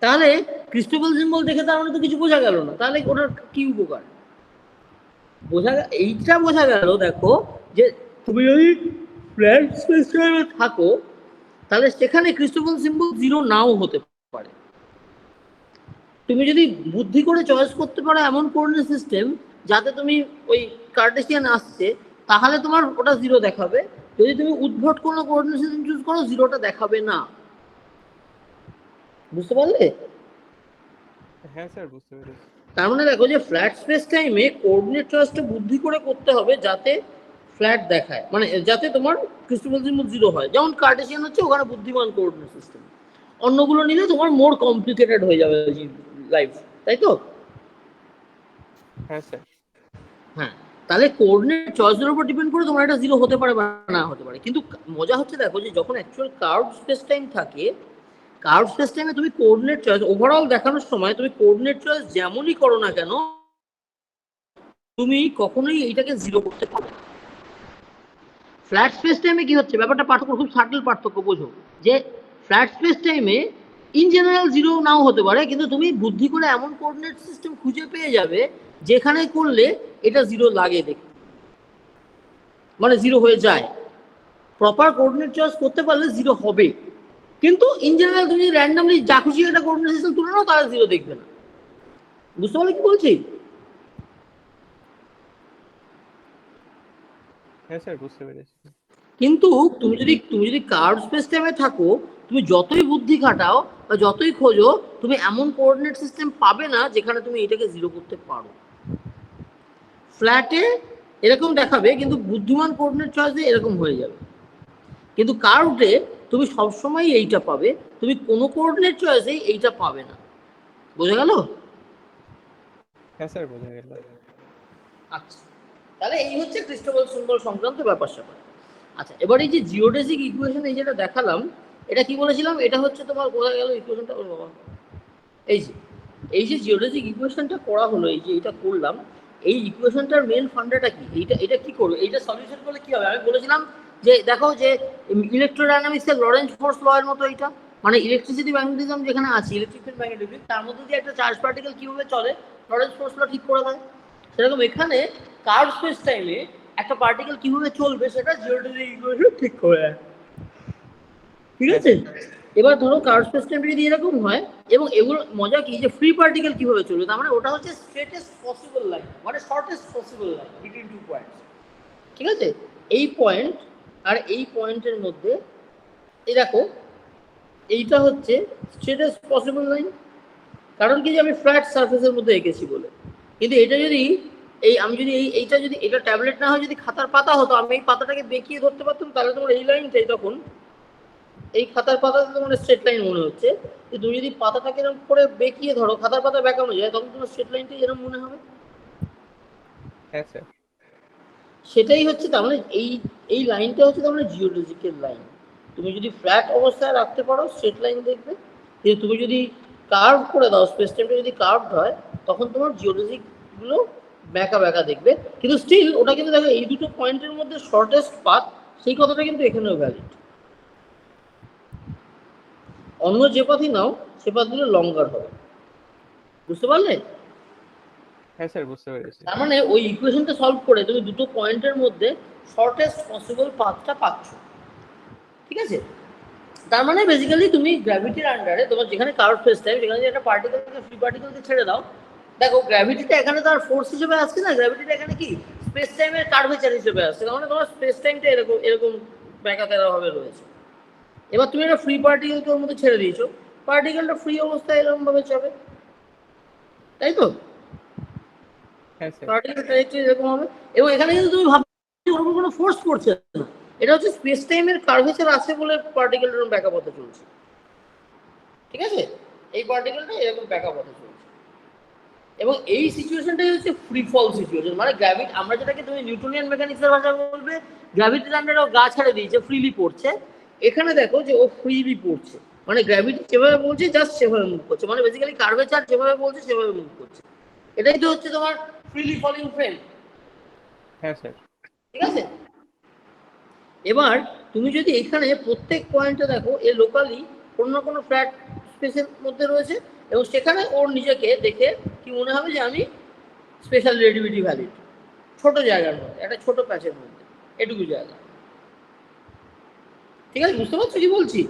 তাহলে ক্রিস্টোফাল সিম্বল দেখে তার মানে তো কিছু বোঝা গেল না, তাহলে ওটার কি উপকার? এইটা বোঝা গেল, দেখো যে তুমি যদি ফ্ল্যাট স্পেস টাইমে থাকো তাহলে সেখানে ক্রিস্টোফাল সিম্বল জিরো নাও হতে পারে। তুমি যদি বুদ্ধি করে চয়েস করতে পারো এমন কোঅর্ডিনেট সিস্টেম যাতে তুমি ওই কার্টেসিয়ান আসছে, তাহলে তোমার ওটা জিরো দেখাবে। যদি তুমি উদ্ভট কোনো কোঅর্ডিনেট সিস্টেম চুজ করো, জিরোটা দেখাবে না। বুঝতে পারলে? হ্যাঁ স্যার, বুঝতে পেরেছি। তার মানে দেখো যে ফ্ল্যাট স্পেস টাইমে কোঅর্ডিনেট চয়েসটা বুদ্ধি করে করতে হবে যাতে ফ্ল্যাট দেখায়, মানে যাতে তোমার ক্রিস্টোফাল সিম্বল জিরো হয়। যেমন কার্টেসিয়ান হচ্ছে ওখানে বুদ্ধিমান কোঅর্ডিনেট সিস্টেম, অন্যগুলো নিলে তোমার মোর কমপ্লিকেটেড হয়ে যাবে লাইফ, তাই তো? হ্যাঁ স্যার। হ্যাঁ, তাহলে কোঅর্ডিনেট চয়েসের উপর ডিপেন্ড করে তোমার এটা জিরো হতে পারে বা না হতে পারে। কিন্তু মজা হচ্ছে দেখো যে যখন অ্যাকচুয়াল কার্ভ স্পেস টাইম থাকে, কার্ভ স্পেস টাইমে তুমি কোঅর্ডিনেট চয়েস ওভারঅল দেখানোর সময় তুমি কোঅর্ডিনেট চয়েস যেমনই করো না কেন, তুমি কখনোই এইটাকে জিরো করতে পারবে না। ফ্ল্যাট স্পেস টাইমে কি হচ্ছে ব্যাপারটা, পার্থক্য খুব সাটল পার্থক্য বোঝো, যে ফ্ল্যাট স্পেস টাইমে ইন জেনারেল জিরো নাও হতে পারে, কিন্তু তুমি বুদ্ধি করে এমন কোঅর্ডিনেট সিস্টেম খুঁজে পেয়ে যাবে যেখানে করলে এটা জিরো লাগে দেখতে, মানে জিরো হয়ে যায়। প্রপার কোঅর্ডিনেট চয়েস করতে পারলে জিরো হবে, কিন্তু ইন জেনারেল তুমি র্যান্ডমলি যা খুশি একটা কোঅর্ডিনেট সিস্টেম তুলে নাও, তাহলে জিরো দেখবে না। বুঝতে পারলে কি বলছি? হ্যাঁ স্যার, বুঝতে পেরেছি। কিন্তু তুমি যদি কার্ভ স্পেস টাইমে থাকো, তুমি যতই বুদ্ধি খাটাও বা যতই খোঁজো, তুমি এমন কোঅর্ডিনেট সিস্টেম পাবে না যেখানে তুমি এটাকে জিরো করতে পারো। ফ্ল্যাটে এরকম দেখাবে কিন্তু বুদ্ধিমান কোঅর্ডিনেট চয়েসে এরকম হয়ে যাবে, কিন্তু কার্ভে তুমি সবসময় এইটা পাবে, তুমি কোনো কোঅর্ডিনেট চয়েসেই এইটা পাবে না। বোঝা গেল? হ্যাঁ স্যার, বোঝা গেল। আচ্ছা, তাহলে এই হচ্ছে ক্রিস্টোফাল সিম্বল সংক্রান্ত ব্যাপার স্যাপার। আচ্ছা, এবার এই যে জিওডেসিক ইকুয়েশন এই যেটা দেখালাম, এটা কি বলেছিলাম, এটা হচ্ছে তোমার কোথায় গেল ইকুয়েশনটা, ওর বাবা, এই যে জিওডেসিক ইকুয়েশনটা করা হলো, এই যে এটা করলাম, এই ইকুয়েশনটার মেন ফান্ডাটা কি, এটা কি করবে, এইটা সলিউশন করলে কি হবে? আমি বলেছিলাম যে দেখো যে ইলেকট্রোডাইনামিক্সের লরেন্স ফোর্স ল এর মতো এইটা, মানে ইলেকট্রিসিটি ম্যাগনেটিজম যেখানে আছে, ইলেকট্রিক ফিল্ড ম্যাগনেটিক, তার মধ্যে দিয়ে একটা চার্জ পার্টিকেল কিভাবে চলে লরেন্স ফোর্স ল ঠিক করে দেয়, সেরকম এখানে কার্ভ স্পেস টাইমে একটা পার্টিকেল কিভাবে চলবে সেটা জিওডেসিক ইকুয়েশন ঠিক করে দেয়। ঠিক আছে? এবার ধরো কার্ভ স্পেস টাইমটা যদি এরকম হয়, এবং এগুলো মজা কি যে ফ্রি পার্টিকেল কিভাবে চলবে, তার মানে ওটা হচ্ছে স্ট্রেটেস্ট পসিবল লাইন, মানে shortest possible line between two points. ঠিক আছে, এই পয়েন্ট আর এই পয়েন্টের মধ্যে এই দেখো এইটা হচ্ছে স্ট্রেটেস্ট পসিবল লাইন, কারণ কি যে আমি ফ্ল্যাট সারফেসের মধ্যে এঁকেছি বলে। কিন্তু এটা যদি আমি যদি এইটা যদি এটা ট্যাবলেট না হয় যদি খাতার পাতা হতো, আমি এই পাতাটাকে বেঁকিয়ে ধরতে পারতাম, তাহলে তোমার এই লাইনটাই তখন এই খাতার পাতাতে তোমার স্ট্রেট লাইন মনে হচ্ছে, তুমি যদি পাতাটাকে এরকম করে বেঁকিয়ে ধরো, খাতার পাতা বেঁকানো যায়, তখন তোমার স্ট্রেট লাইনটাই এরকম মনে হবে। হ্যাঁ স্যার। সেটাই হচ্ছে তার মানে এই লাইনটা হচ্ছে তার মানে জিওলজিক্যাল লাইন। তুমি যদি ফ্ল্যাট অবস্থায় রাখতে পারো স্ট্রেট লাইন দেখবে, কিন্তু তুমি যদি কার্ভ করে দাও, স্পেস টাইমটা যদি কার্ভড হয়, তখন তোমার জিওলজিক গুলো বেঁকা বেঁকা দেখবে। কিন্তু স্টিল ওটা কিন্তু দেখো এই দুটো পয়েন্টের মধ্যে শর্টেস্ট পাথ, সেই কথাটা কিন্তু এখানেও ভ্যালিড। অন্য যে পথই নাও সে পথগুলো লঙ্গার হবে, বুঝতে পারলে? হ্যাঁ স্যার, বুঝতে পেরেছি। তার মানে ওই ইকুয়েশনটা সলভ করে তুমি দুটো পয়েন্টের মধ্যে শর্টেস্ট পসিবল পাথটা পাচ্ছ। ঠিক আছে, তার মানে বেসিক্যালি তুমি গ্র্যাভিটির আন্ডারে তোমার যেখানে কার্ভ স্পেস টাইম, সেখানে যদি একটা পার্টিকেলকে ফ্রি পার্টিকেলকে ছেড়ে দাও, দেখো গ্র্যাভিটিটা এখানে তার ফোর্স হিসেবে আসছে না, গ্র্যাভিটিটা এখানে কি স্পেস টাইমের কার্ভেচার হিসেবে আসছে, তার মানে তোমার স্পেস টাইমটা এরকম এরকম ব্যাকা তেরা ভাবে রয়েছে। এবার তুমি একটা ফ্রি পার্টিকেলকে ওর মধ্যে ছেড়ে দিয়েছো, পার্টিকেলটা ফ্রি অবস্থায় এরকম ভাবে যাবে, তাই তো? হ্যাঁ স্যার। পার্টিকেল ট্র্যাজেক্টরি এরকম হবে। এবং এখানে কিন্তু তুমি ভাবছো ওর উপর কোনো ফোর্স করছে না, এটা হচ্ছে স্পেস টাইমের কার্ভেচার আছে বলে পার্টিকেল এরকম ব্যাকা পথে চলছে। ঠিক আছে, এই পার্টিকেলটা এরকম ব্যাকা পথে চলছে, এবং এই সিচুয়েশনটাই হচ্ছে ফ্রি ফল সিচুয়েশন। মানে গ্র্যাভিটি, আমরা যেটাকে তুমি নিউটনিয়ান মেকানিক্সের ভাষা বলবে গ্র্যাভিটির আন্ডারে ও গা ছেড়ে দিয়েছে, ফ্রিলি পড়ছে। এখানে দেখো যে ও ফ্রিলি পড়ছে, মানে গ্র্যাভিটি যেভাবে বলছে জাস্ট সেভাবে মুভ করছে, মানে বেসিক্যালি কার্ভেচার যেভাবে বলছে সেভাবে মুভ করছে। এটাই তো হচ্ছে তোমার ফ্রিলি ফলিং ফ্রেম। হ্যাঁ স্যার। ঠিক আছে, এবার তুমি যদি এখানে প্রত্যেক পয়েন্টে দেখো এ লোকালি কোনো না কোনো ফ্ল্যাট স্পেসের মধ্যে রয়েছে, এবং সেখানে ওর নিজেকে দেখে কি মনে হবে যে আমি স্পেশাল রিলেটিভিটি ভ্যালিড, ছোট জায়গার মধ্যে, একটা ছোট প্যাচের মধ্যে, এটুকু জায়গা। ঠিক আছে, বুঝতে পারছো কি বলছি?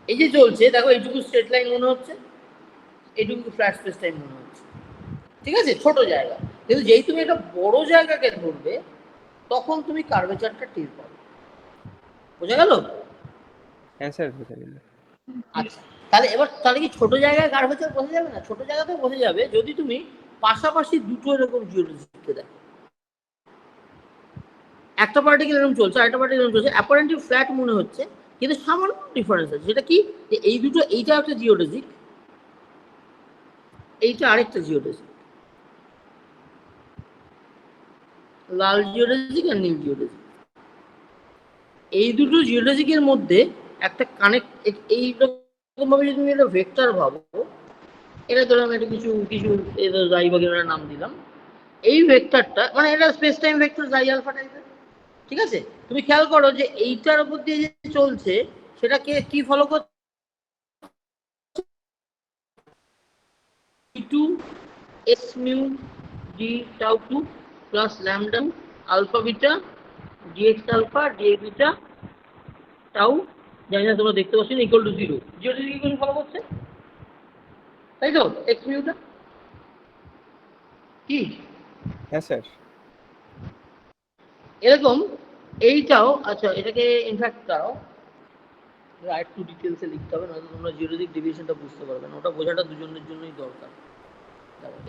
এই যে চলছে দেখো, এইটুকু স্ট্রেট লাইন মনে হচ্ছে, এইটুকু ফ্ল্যাট স্পেস টাইম মনে হচ্ছে। ঠিক আছে, ছোট জায়গা, কিন্তু যেই তুমি একটা বড় জায়গাকে ধরবে তখন তুমি কার্ভেচারটা টের পাবে। বোঝা গেল? হ্যাঁ স্যার, বুঝে গেল। আচ্ছা, তাহলে এবার তাহলে কি ছোট জায়গায় কার্ভেচার বোঝা যাবে না? ছোট জায়গাতেও বোঝা যাবে যদি তুমি পাশাপাশি দুটো এরকম জিওলজিকে দেখো, একটা পার্টিকেল এরকম চলছে, আরেকটা পার্টিকেল এরকম চলছে, অ্যাপারেন্টলি ফ্ল্যাট মনে হচ্ছে, কিন্তু সামান্য ডিফারেন্স আছে। সেটা কি, যে এই দুটো, এইটা একটা জিওলজিক, এইটা আরেকটা জিওলজিক, লাল জিওলজিক আর নীল জিওলজিক। এই দুটো জিওলজিকের মধ্যে একটা কানেক্ট, এইরকম ভাবে যদি তুমি একটা ভেক্টর ভাবো, এটা ধরো আমি একটা কিছু কিছু যাই বাগের নাম দিলাম, এই ভেক্টরটা মানে এটা স্পেস টাইম ভেক্টর যাই আলফা টাইপের। ঠিক আছে, তুমি খেয়াল করো যে এইটার উপর দিয়ে যে চলছে সেটাকে কি ফলো করছে, two s mu D tau two plus lambda alpha beta dx alpha dx beta tau, জানি না তোমরা দেখতে পাচ্ছ, equal to zero. Zero equal follow করছে, তাই তো? এক্স মিউটা কি? হ্যাঁ স্যার। এরকম এইটাও, আচ্ছা এটাকে ইনফ্যাক্ট দাও আর একটু ডিটেলসে লিখতে হবে, নয়তো তোমরা জিওলজিক ডিভিশনটা বুঝতে পারবে না, ওটা বোঝাটা দুজনের জন্যই দরকার।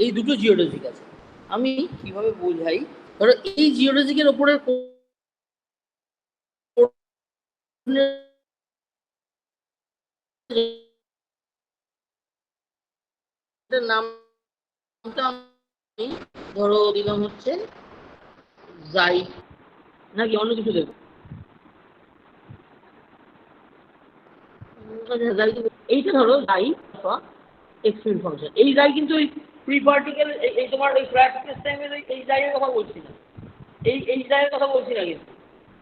এই দুটো জিওলজিক আছে, আমি কিভাবে বোঝাই, ধরো এই জিওলজিকের ওপরে নামটা আমি ধরো দিলাম হচ্ছে যাই, নাকি অন্য কিছু দেবো? এইটা ধরো যাই এক্সট্রিম ফাংশন, এই যাই কিন্তু ওই ফ্রি পার্টিকেল, এই তোমার ওই ফ্ল্যাট স্পেস টাইমের এই জায়গার কথা বলছি না, এই জায়গার কথা বলছি না, কিন্তু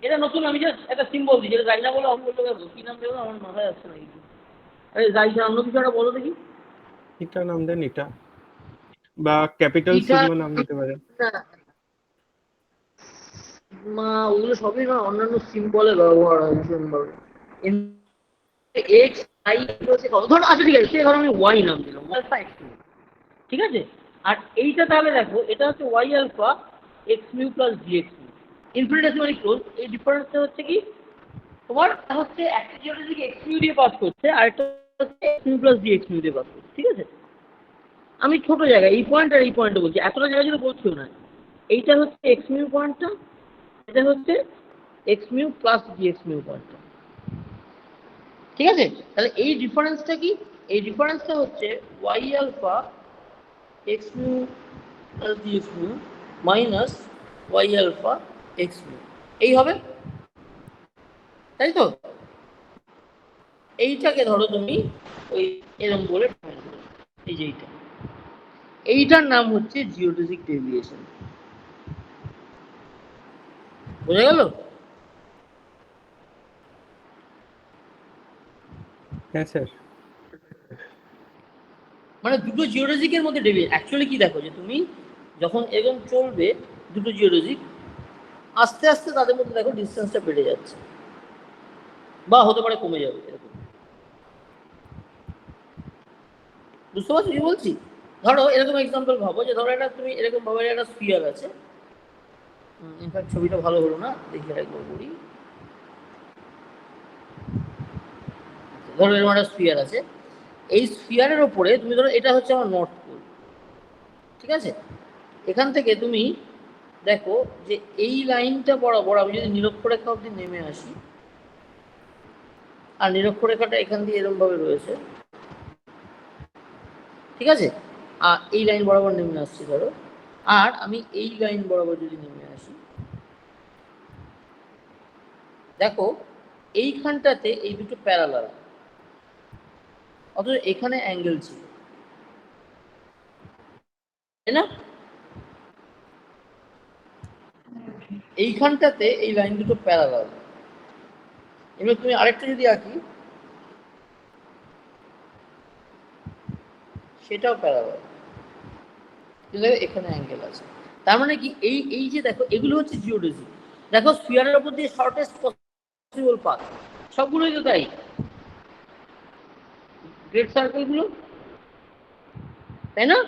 এটা নতুন আমি জাস্ট একটা সিম্বল দিই, যেটা যাই না বলে আমি বলতে পারবো কি নাম দেবো আমার মাথায় আসছে না কিছু। আরে যাই অন্য কিছু একটা বলো দেখি। এটা নাম দেন, এটা বা ক্যাপিটাল সিগমা নাম দিতে পারেন। ওগুলো সবই না অন্যান্য সিম্বলে ব্যবহার হয় ভীষণভাবে। এক্স আই হচ্ছে কত, ধরো আচ্ছা ঠিক আছে, সে ধরো আমি ওয়াই নাম দিলাম, আলফা এক্স মিউ, ঠিক আছে। আর এইটা তাহলে দেখো এটা হচ্ছে Y alpha x mu plus D x mu, infinitesimally close. এই ডিফারেন্সটা হচ্ছে কি তোমার হচ্ছে একটা জিওমেট্রিক এক্স মিউ দিয়ে পাস করছে, আর একটা হচ্ছে X mu plus D x mu দিয়ে পাস করছে, ঠিক আছে। আমি ছোট জায়গায় এই পয়েন্ট আর এই পয়েন্টটা বলছি, এতটা জায়গা যদি বলছিও না। এইটা হচ্ছে এক্স মিউ পয়েন্টটা, এটা হচ্ছে X mu plus D x mu পয়েন্টটা, ঠিক আছে। তাহলে এই ডিফারেন্সটা কি, এই ডিফারেন্সটা হচ্ছে Y alpha x mu plus D x mu minus y alpha x mu, এই হবে, তাই তো। এইটাকে ধরো তুমি ওই এরকম বলে এই যে এইটার নাম হচ্ছে জিওডেসিক ডেভিয়েশন, বোঝা গেল? হ্যাঁ স্যার। মানে দুটো জিওডেসিকের মধ্যে ডেভিয়েশন অ্যাকচুয়ালি কি দেখো, যে তুমি যখন এরকম চলবে দুটো জিওডেসিক, আস্তে আস্তে তাদের মধ্যে দেখো ডিস্টেন্সটা বেড়ে যাচ্ছে, বা হতে পারে কমে যাবে, এরকম। বুঝতে পারছো কি বলছি? ধরো এরকম এক্সাম্পল ভাবো, যে ধরো এটা তুমি এরকম ভাবো একটা স্ফিয়ার আছে, ইনফ্যাক্ট ছবিটা ভালো হলো না, দেখি একবার করি। ধরো এরকম একটা স্ফিয়ার আছে, এই স্ফিয়ারের ওপরে তুমি ধরো এটা হচ্ছে আমার নর্থ পোল, ঠিক আছে। এখান থেকে তুমি দেখো যে এই লাইনটা বরাবর আমি যদি নিরক্ষরেখা অবধি নেমে আসি, আর নিরক্ষরেখাটা এখান দিয়ে এরকম ভাবে রয়েছে, ঠিক আছে। আর এই লাইন বরাবর নেমে আসছি ধরো, আর আমি এই লাইন বরাবর যদি নেমে আসি, দেখো এইখানটাতে এই দুটো প্যারালাল, অথচ এখানে অ্যাঙ্গেল ছিল, তাই না? এইখানটাতে এই লাইন দুটো প্যারালাল। এবার তুমি আরেকটা যদি আঁকি, সেটাও প্যারালাল, কিন্তু এখানে অ্যাঙ্গেল আছে। তার মানে কি এই এই যে দেখো এগুলো হচ্ছে জিওডেসিক। দেখো স্ফিয়ারের উপর দিয়ে শর্টেস্ট পসিবল পাথ, সবগুলোই তো তাই। গ্রেট সার্কেলগুলো, তাই না?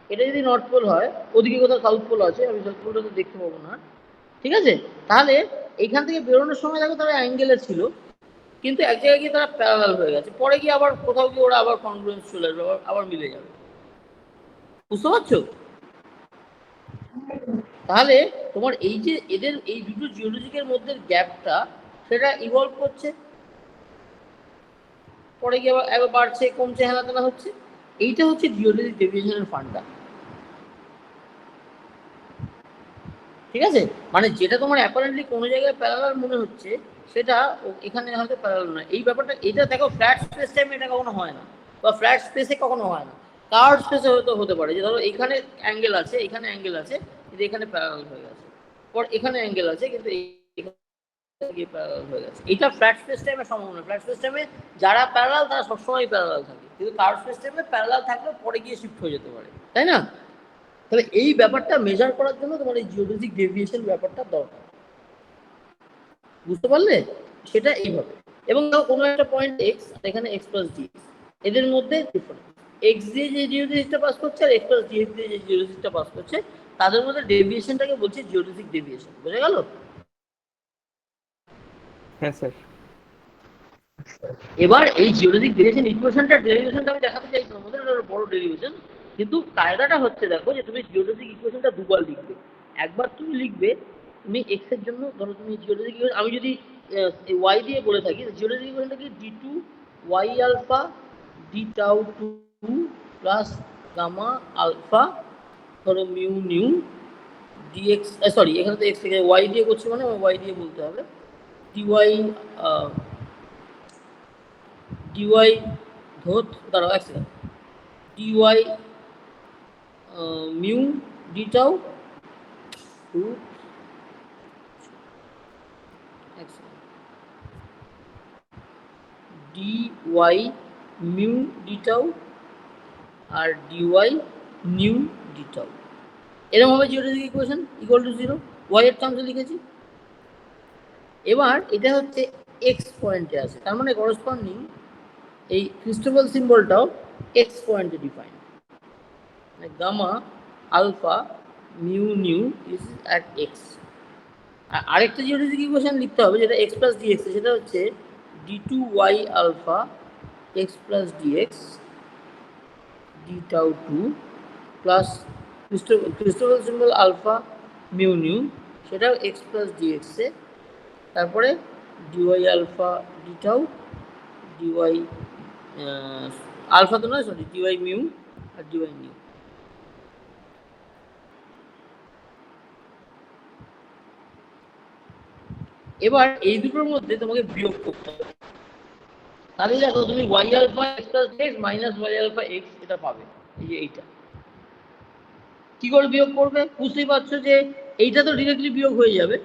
এটা যদি নর্থ পোল হয়, ওদিকে কোথাও সাউথ পোল আছে, আমি সাউথ পোলটা তো দেখতে পাবো না, ঠিক আছে। তাহলে এইখান থেকে বেরোনোর সময় দেখো তারা অ্যাঙ্গেলে ছিল, কিন্তু এক জায়গায় গিয়ে তারা প্যারালাল হয়ে গেছে, পরে গিয়ে আবার কোথাও গিয়ে ওরা আবার কনগ্রুয়েন্স চলে আসবে, আবার মিলে যাবে। বুঝতে পারছো? তাহলে তোমার এই যে এদের এই দুটো জিওলজিকের মধ্যে গ্যাপটা, সেটা ইভলভ করছে, পরে গিয়ে আবার বাড়ছে কমছে হেনাতেনা হচ্ছে। এইটা হচ্ছে জিওলজিক ডেভিয়েশনের ফান্ডা, ঠিক আছে। মানে যেটা তোমার অ্যাপারেন্টলি কোনো জায়গায় প্যারালাল মনে হচ্ছে, সেটা এখানে হয়তো প্যারালাল নয়। এই ব্যাপারটা এটা দেখো ফ্ল্যাট স্পেস টাইমে এটা কখনো হয় না, বা ফ্ল্যাট স্পেসে কখনো হয় না। কার্ভ স্পেসে হয়তো হতে পারে, যে ধরো এখানে অ্যাঙ্গেল আছে, এখানে অ্যাঙ্গেল আছে, কিন্তু এখানে প্যারালাল হয়ে গেছে, পর এখানে অ্যাঙ্গেল আছে, কিন্তু প্যারালাল হয়ে গেছে। এটা ফ্ল্যাট স্পেস টাইমে সম্ভব নয়। ফ্ল্যাট স্পেস টাইমে যারা প্যারালাল তারা সবসময় প্যারালাল থাকে, কিন্তু কার্ভ স্পেস টাইমে প্যারালাল থাকলে পরে গিয়ে শিফট হয়ে যেতে পারে, তাই না? তাহলে এই ব্যাপারটা মেজার করার জন্য তোমার এই জিওলজিক ডেভিয়েশন ব্যাপারটা দরকার, বুঝতে পারলে? সেটা এইভাবে। এবং কোনো একটা পয়েন্ট এক্স, এখানে এক্স প্লাস ডি, এদের মধ্যে ডিফারেন্স, এক্স দিয়ে যে জিওলজিকটা পাস করছে আর এক্স প্লাস ডি এক্স দিয়ে যে জিওলজিকটা পাস করছে, তাদের মধ্যে ডেভিয়েশনটাকে বলছে জিওলজিক ডেভিয়েশন। বোঝা গেল? হ্যাঁ স্যার। এবার এই জিওলজিক ডেরিভেশন ইকুয়েশনটা ডেরিভেশনটা আমি দেখাতে চাইছি, আমাদের একটা বড় ডেরিভেশন, কিন্তু কায়দাটা হচ্ছে দেখো যে তুমি জিওলজিক ইকুয়েশনটা দুবার লিখবে। একবার তুমি লিখবে তুমি এক্স এর জন্য, ধরো তুমি জিওলজিক ইকুয়েশন, আমি যদি ওয়াই দিয়ে বলে থাকি, জিওলজিক ইকুয়েশনটা কি d two Y alpha D tau two plus gamma alpha ধরো মিউ নিউ ডিএক্স, সরি এখানে তো এক্স থেকে ওয়াই দিয়ে করছি, মানে ওয়াই দিয়ে বলতে হবে, ডিওয়াই ডিওয়াই ধোত দাঁড়াও এক second, D Y mu D tau two D Y mu D tau আর ডিওয়াই নিউ ডিটাও, এরকম হবে geodesic equation equal to 0, Y এর টার্মসে লিখেছি। এবার এটা হচ্ছে এক্স পয়েন্টে আছে, তার মানে করসপন্ডিং এই ক্রিস্টোফাল সিম্বলটাও এক্স পয়েন্টে ডিফাইন, মানে gamma alpha mu nu is at X. আরেকটা জিওমেট্রিক ইকুয়েশন লিখতে হবে যেটা এক্স প্লাস ডিএক্স, সেটা হচ্ছে D two Y alpha x plus D X D tau two plus Christoffel symbol alpha mu nu, সেটাও এক্স প্লাস ডিএক্সে, তারপরে D Y alpha D tau D Y alpha তো নয়, সরি, ডিওয়াই মিউ আর ডিওয়াই নিউ। এবার এই দুটোর মধ্যে তোমাকে বিয়োগ করতে হবে, তাহলে দেখো তুমি y alpha x plus x minus y alpha x এটা পাবে। এই যে এইটা কি করে বিয়োগ করবে বুঝতেই পারছো যে এইটা তো ডিরেক্টলি বিয়োগ হয়ে যাবে,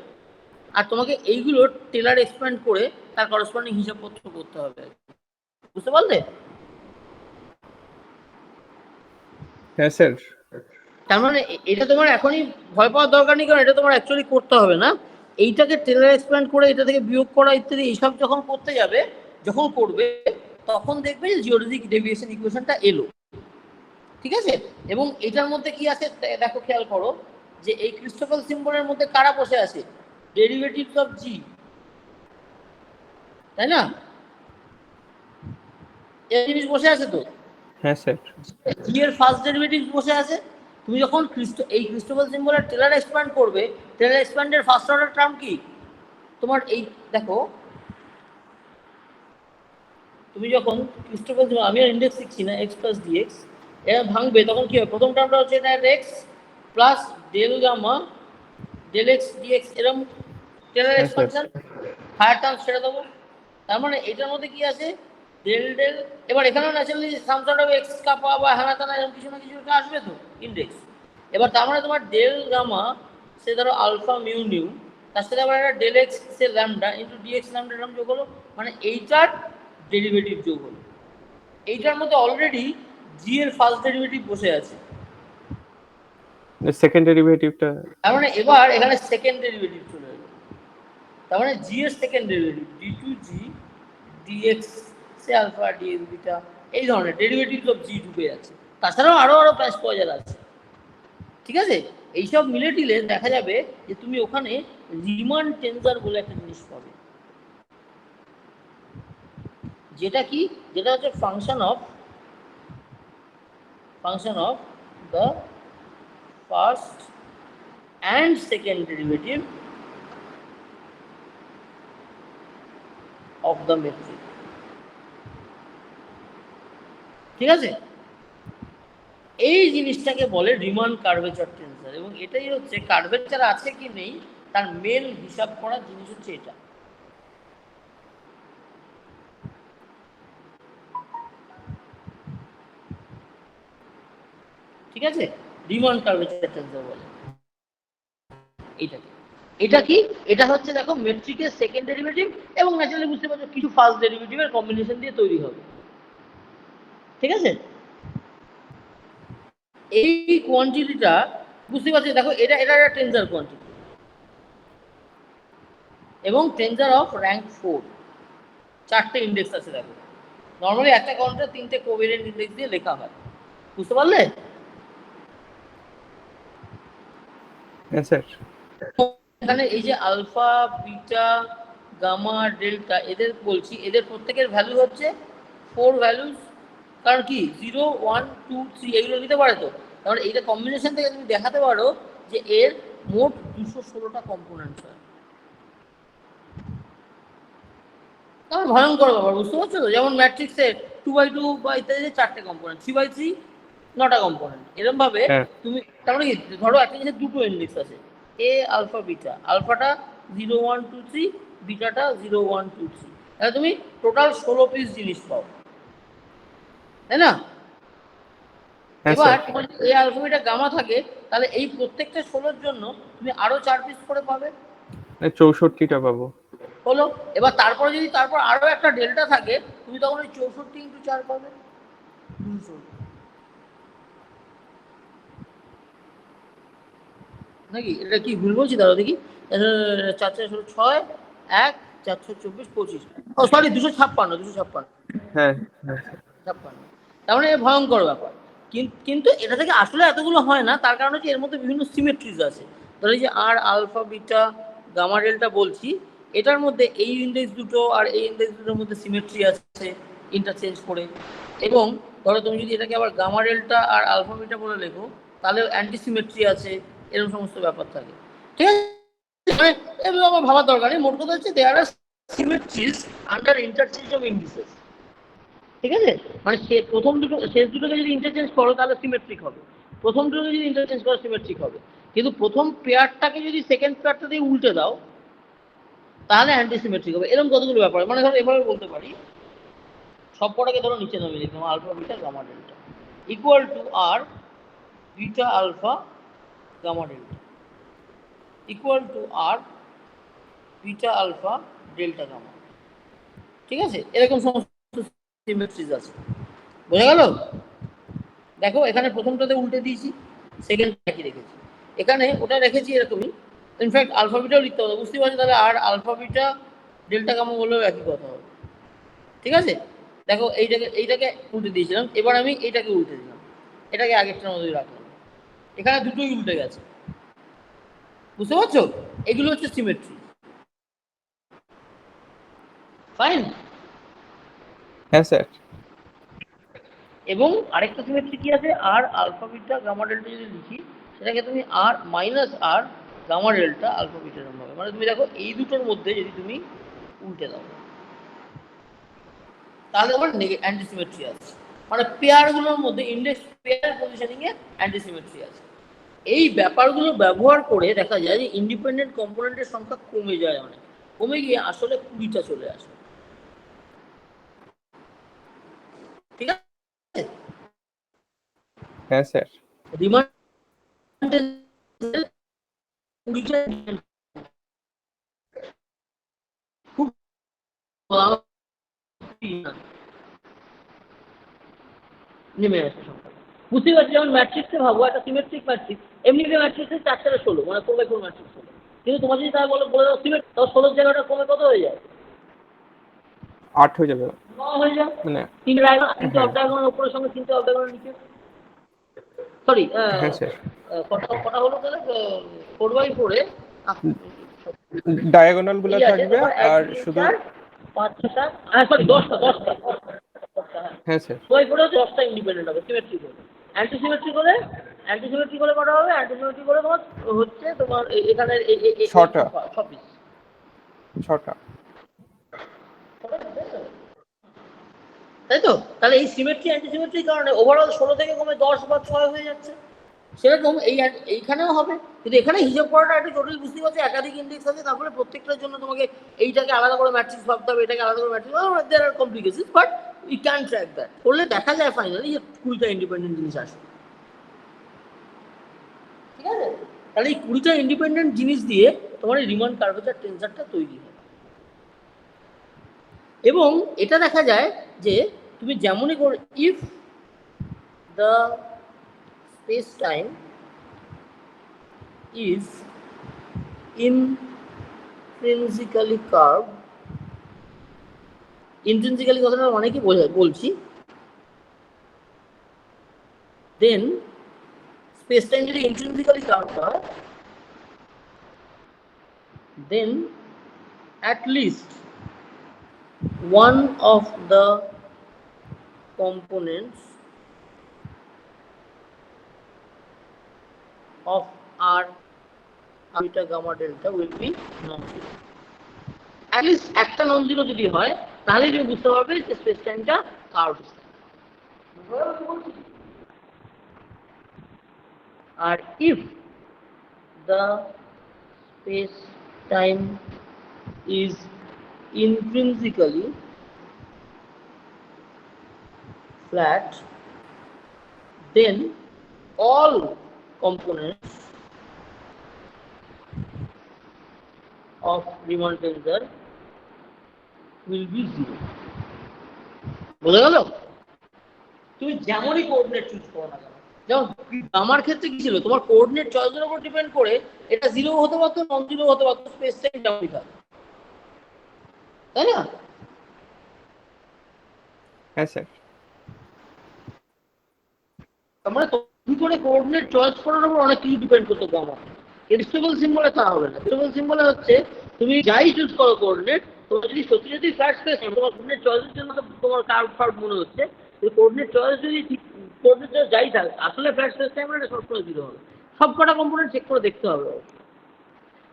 আর তোমাকে এইগুলো টেলার এক্সপ্যান্ড করে তার করসপন্ডিং হিসাবপত্র করতে হবে, বুঝতে পারলে? হ্যাঁ স্যার। তার মানে এটা তোমার এখনই ভয় পাওয়ার দরকার নেই, কারণ এটা তোমার অ্যাকচুয়ালি করতে হবে না। এইটাকে টেলার এক্সপ্যান্ড করে এটা থেকে বিয়োগ করা ইত্যাদি এইসব যখন করতে যাবে, যখন করবে তখন দেখবে যে জিওমেট্রিক ডেভিয়েশন ইকুয়েশনটা এলো, ঠিক আছে? এবং এটার মধ্যে কি আছে দেখো, খেয়াল করো যে এই ক্রিস্টোফাল সিম্বলের মধ্যে কারা বসে আছে, ডেরিভেটিভস অফ জি, তাই না? এই জিনিস বসে আছে তো, হ্যাঁ স্যার। জি এর ফার্স্ট ডেরিভেটিভ বসে আছে। তুমি যখন এই ক্রিস্টোফাল সিম্বলের টেলার এক্সপ্যান্ড করবে, টেলার এক্সপ্যান্ডের ফার্স্ট অর্ডার টার্ম কি তোমার? এই দেখো, তুমি যখন ক্রিস্টোফাল সিম্বল, আমি আর ইন্ডেক্স শিখছি না, এক্স প্লাস ডিএক্স, এটা ভাঙবে তখন কি হবে? প্রথম টার্মটা হচ্ছে এটা x plus del gamma del x dx, এরকম টেলার এক্সপ্যানশন, হায়ার টার্ম ছেড়ে দেবো। তার মানে এটার মধ্যে কি আছে, ডেল ডেল। এবার এখানেও naturally some sort of x kappa বা হ্যানা তানা এরকম কিছু না কিছু একটা আসবে তো ইন্ডেক্স। এবার তার মানে তোমার ডেল গামা সে ধরো আলফা মিউ নিউ, তার সাথে আবার একটা ডেল এক্স সে ল্যামডা ইন্টু ডিএক্স ল্যামডা এরকম যোগ হলো, মানে এইটার ডেরিভেটিভ যোগ হলো। এইটার মধ্যে অলরেডি জি এর ফার্স্ট ডেরিভেটিভ বসে আছে, সেকেন্ড ডেরিভেটিভটা, তার মানে এবার এখানে সেকেন্ড ডেরিভেটিভ চলে এলো। তার মানে জি এর সেকেন্ড ডেরিভেটিভ ডি টু জি ডিএক্স সে আলফা ডিএক্স বিটা, এই ধরনের ডেরিভেটিভ অফ জি ঢুকে যাচ্ছে। তাছাড়াও আরো প্রাইস পয়জার আছে, ঠিক আছে? এইসব মিলে টিলে দেখা যাবে যে তুমি ওখানে রিমান টেন্সার বলে একটা জিনিস পাবে, যেটা কি, যেটা হচ্ছে function of the first and second derivative of the metric, ঠিক আছে? এই জিনিসটাকে বলে রিমান কার্ভেচার টেন্সার, এবং এটাই হচ্ছে কার্ভেচার আছে কি নেই তার মেন হিসাব করার জিনিস হচ্ছে এটা। ঠিক আছে, রিমান কার্ভেচার টেন্সার বলে এইটাকে। এটা কি, এটা হচ্ছে দেখো মেট্রিকের সেকেন্ড ডেরিভেটিভ, এবং ন্যাচারালি বুঝতে পারছো কিছু ফার্স্ট ডেরিভেটিভের কম্বিনেশন দিয়ে তৈরি হবে, ঠিক আছে? এই কোয়ান্টিটিটা বুঝতে পারছি, দেখো এটা একটা টেন্সার কোয়ান্টিটি এবং টেন্সার অফ র্যাঙ্ক 4, 4টে ইন্ডেক্স আছে। দেখো নর্মালি একটা কাউন্টার 3টে কোভেরিয়েন্ট ইন্ডেক্স দিয়ে লেখা হয়, বুঝতে পারলে? হ্যাঁ স্যার। এখানে এই যে আলফা বিটা গামা ডেল্টা এদের বলছি, এদের প্রত্যেকের ভ্যালু হচ্ছে 4 ভ্যালুস, কারণ কি 0 1 2 3 এগুলো নিতে পারে তো। তাহলে এইটা কম্বিনেশন থেকে তুমি দেখাতে পারো যে এর মোট 216টা কম্পোনেন্টস হয়। তাহলে ভয়ঙ্কর ব্যাপার, বুঝতে পারছো তো? যেমন ম্যাট্রিক্সের 2x2 বা ইত্যাদি 4টে কম্পোনেন্ট, 3x3 9টা কম্পোনেন্ট, এরকম ভাবে তুমি, তার মানে কি, ধরো একটা জিনিসের দুটো ইন্ডেক্স আছে, এ আলফা বিটা, আলফাটা 0 1 2 3, বিটাটা 0 1 2 3, তাহলে তুমি টোটাল 16 পিস জিনিস পাও, তাই না? এবার তোমার যদি এ আলফা বিটা গামা থাকে, তাহলে এই প্রত্যেকটা 16-এর জন্য তুমি আরো 4 পিস করে পাবে, 64টা পাবো হলো। এবার তারপরে যদি তারপর আরো একটা ডেল্টা থাকে, তুমি তখন ওই 64 ইন্টু 4 পাবে, 200, নাকি? এটা কি ভুল বলছি? দাঁড়াও দেখি, 4 4 6 1 424 25 ও সরি 256 হ্যাঁ হ্যাঁ স্যার। 56 তার মানে ভয়ঙ্কর ব্যাপার। কিন্তু এটা থেকে আসলে এতগুলো হয় না, তার কারণ হচ্ছে এর মধ্যে বিভিন্ন সিমেট্রিজ আছে। ধরো এই যে আর আলফা বিটা গামা ডেল্টা বলছি, এটার মধ্যে এই ইন্ডেক্স দুটো আর এই ইন্ডেক্স দুটোর মধ্যে সিমেট্রি আছে ইন্টারচেঞ্জ করে। এবং ধরো তুমি যদি এটাকে আবার গামা ডেল্টা আর আলফা বিটা বলে লেখো, তাহলে অ্যান্টি সিমেট্রি আছে, এরকম সমস্ত ব্যাপার থাকে। ঠিক আছে, মানে এগুলো আমার ভাবার দরকার নেই। মোট কথা হচ্ছে দেয়ার আর সিমেট্রিজ আন্ডার ইন্টারচেঞ্জ অফ ইন্ডিসেস। ঠিক আছে, মানে প্রথম দুটো শেষ দুটোকে যদি ইন্টারচেঞ্জ করো তাহলে সিমেট্রিক হবে, প্রথম দুটোকে যদি ইন্টারচেঞ্জ করো সিমেট্রিক হবে। কিন্তু প্রথম পেয়ারটাকে যদি সেকেন্ড পেয়ারটা দিয়ে উল্টে দাও তাহলে অ্যান্টি সিমেট্রিক হবে। এরকম কতগুলো ব্যাপার, মানে ধরো এভাবে বলতে পারি, সব কটাকে ধরো নিচে নামিয়ে লিখলাম alpha beta gamma delta equal to R beta alpha gamma delta equal to R beta alpha delta gamma. ঠিক আছে, এরকম সমস্ত সিমেট্রিজ আছে। বোঝা গেল? দেখো এখানে প্রথমটাতে উল্টে দিয়েছি, সেকেন্ড একই রেখেছি, এখানে ওটা রেখেছি এরকমই। ইনফ্যাক্ট আলফাবিটাও লিখতে হবে, বুঝতে পারছি, তাহলে আর আলফাবিটা ডেল্টা গামা বললেও একই কথা হবে। ঠিক আছে, দেখো এইটাকে উল্টে দিয়েছিলাম, এবার আমি এইটাকে উল্টে দিলাম, এটাকে আগেরটার মধ্যেই রাখলাম, এখানে দুটোই উল্টে গেছে। বুঝতে পারছো? এগুলো হচ্ছে সিমেট্রি। ফাইন। হ্যাঁ স্যার। এবং আরেকটা সিমেট্রি কি আছে, আর আলফা বিটা গামা ডেল্টা যদি লিখি, সেটাকে তুমি আর মাইনাস আর গামা ডেল্টা আলফা বিটা এরকম হবে। মানে তুমি দেখো এই দুটোর মধ্যে যদি তুমি উল্টে দাও তাহলে তোমার অ্যান্টি সিমেট্রি আছে, মানে পেয়ারগুলোর মধ্যে ইন্ডেক্স পেয়ার পজিশনিং এ অ্যান্টি সিমেট্রি আছে। এই ব্যাপারগুলো ব্যবহার করে দেখা যায় যে ইন্ডিপেন্ডেন্ট কম্পোনেন্টের সংখ্যা কমে যায়, অনেক কমে গিয়ে আসলে 20টা চলে আসে। ঠিক আছে, হ্যাঁ স্যার। রিমান্ড 20টা খুব নেমে আসে সংখ্যা। বুঝতে পারছি, যেমন ম্যাট্রিক্সে ভাবো, একটা সিমেট্রিক ম্যাট্রিক্স, এমনি ম্যাট্রিক্সে 4/16, মানে 4/4 ম্যাট্রিক্স হলো। কিন্তু তোমার যদি তাই বলে দাও সিমেট্রিক, তাও 16 জায়গাটা কমে কত হয়ে যায়? 8 হয়ে যাবে 9 হয়ে যায়। মানে। তিনটে অফ ডায়াগোনাল উপরের সঙ্গে তিনটে অফ ডায়াগোনাল নিচে। সরি, হ্যাঁ স্যার। কটা হলো তাহলে? 4/4 এ ডায়াগোনাল গুলো এই আছে থাকবে তোমার আর 1 2 শুধু। 4 5 6 7, হ্যাঁ সরি 10টা। হ্যাঁ স্যার। 10টা ইন্ডিপেন্ডেন্ট হবে সিমেট্রিক হলে। অ্যান্টি সিমেট্রিক হলে কটা হবে? অ্যান্টি সিমেট্রিক হলে তোমার হচ্ছে তোমার এখানে 6টা। 6 পিস। 6টা। তাই তো? তাহলে এই সিমেট্রি অ্যান্টি সিমেট্রির কারণে ওভারঅল 16 থেকে কমে 10 বা 6 হয়ে যাচ্ছে। সেরকম এইখানেও হবে, কিন্তু এখানে হিসাব করাটা একটু জটিল। বুঝতে পারছি, একাধিক ইন্ডেক্স আছে, তারপরে প্রত্যেকটার জন্য তোমাকে এইটাকে আলাদা করে ম্যাট্রিক্স ভাবতে হবে, এটাকে আলাদা করে matrix, there are complication, but we can track that. করলে দেখা যায় ফাইনালি যে 20টা ইন্ডিপেন্ডেন্ট জিনিস আসে। ঠিক আছে, তাহলে এই 20টা ইন্ডিপেন্ডেন্ট জিনিস দিয়ে তোমার এই রিমান কার্ভেচার টেন্সারটা তৈরি হয়। এবং এটা দেখা যায় যে তুমি যেমনই করো, if the space time is intrinsically curved, intrinsically কথাটা অনেকে বলছি, then space time যদি intrinsically curved হয়, then at least one of the components of R beta gamma delta will be non-zero. At least একটা নন জিরো যদি হয় তাহলে তুমি বুঝতে পারবে যে স্পেস টাইমটা কার্ভড। আর if the space time is intrinsically flat, then all components of Riemann tensor will be 0. বোঝা গেল? তুমি যেমনই কোঅর্ডিনেট চুজ করো না কেন, যেমন আমার ক্ষেত্রে কি ছিল, তোমার কোঅর্ডিনেট চয়েসের উপর ডিপেন্ড করে এটা 0 হতে পারতো, নন জিরো হতে পারতো, স্পেস টাইম যেমনই থাকে। তাই না? হ্যাঁ স্যার। তার মানে তুমি করে কোঅর্ডিনেট চয়েস করার উপর অনেক কিছু ডিপেন্ড করতে পারো। ইনস্টেবল সিম্বলে তা হবে না। ইনস্টেবল সিম্বলে হচ্ছে তুমি যাই চুজ করো কোঅর্ডিনেট, তোমার যদি সত্যি যদি ফ্ল্যাট স্পেস তোমার কোঅর্ডিনেট চয়েসের জন্য তোমার কার্ভ ফার্ভ মনে হচ্ছে, কোঅর্ডিনেট চয়েস যদি কোঅর্ডিনেট চয়েস যাই থাকে আসলে ফ্ল্যাট স্পেস টাইম এটা সবসময় 0 হবে। সব কটা কম্পোনেন্ট চেক করে দেখতে হবে।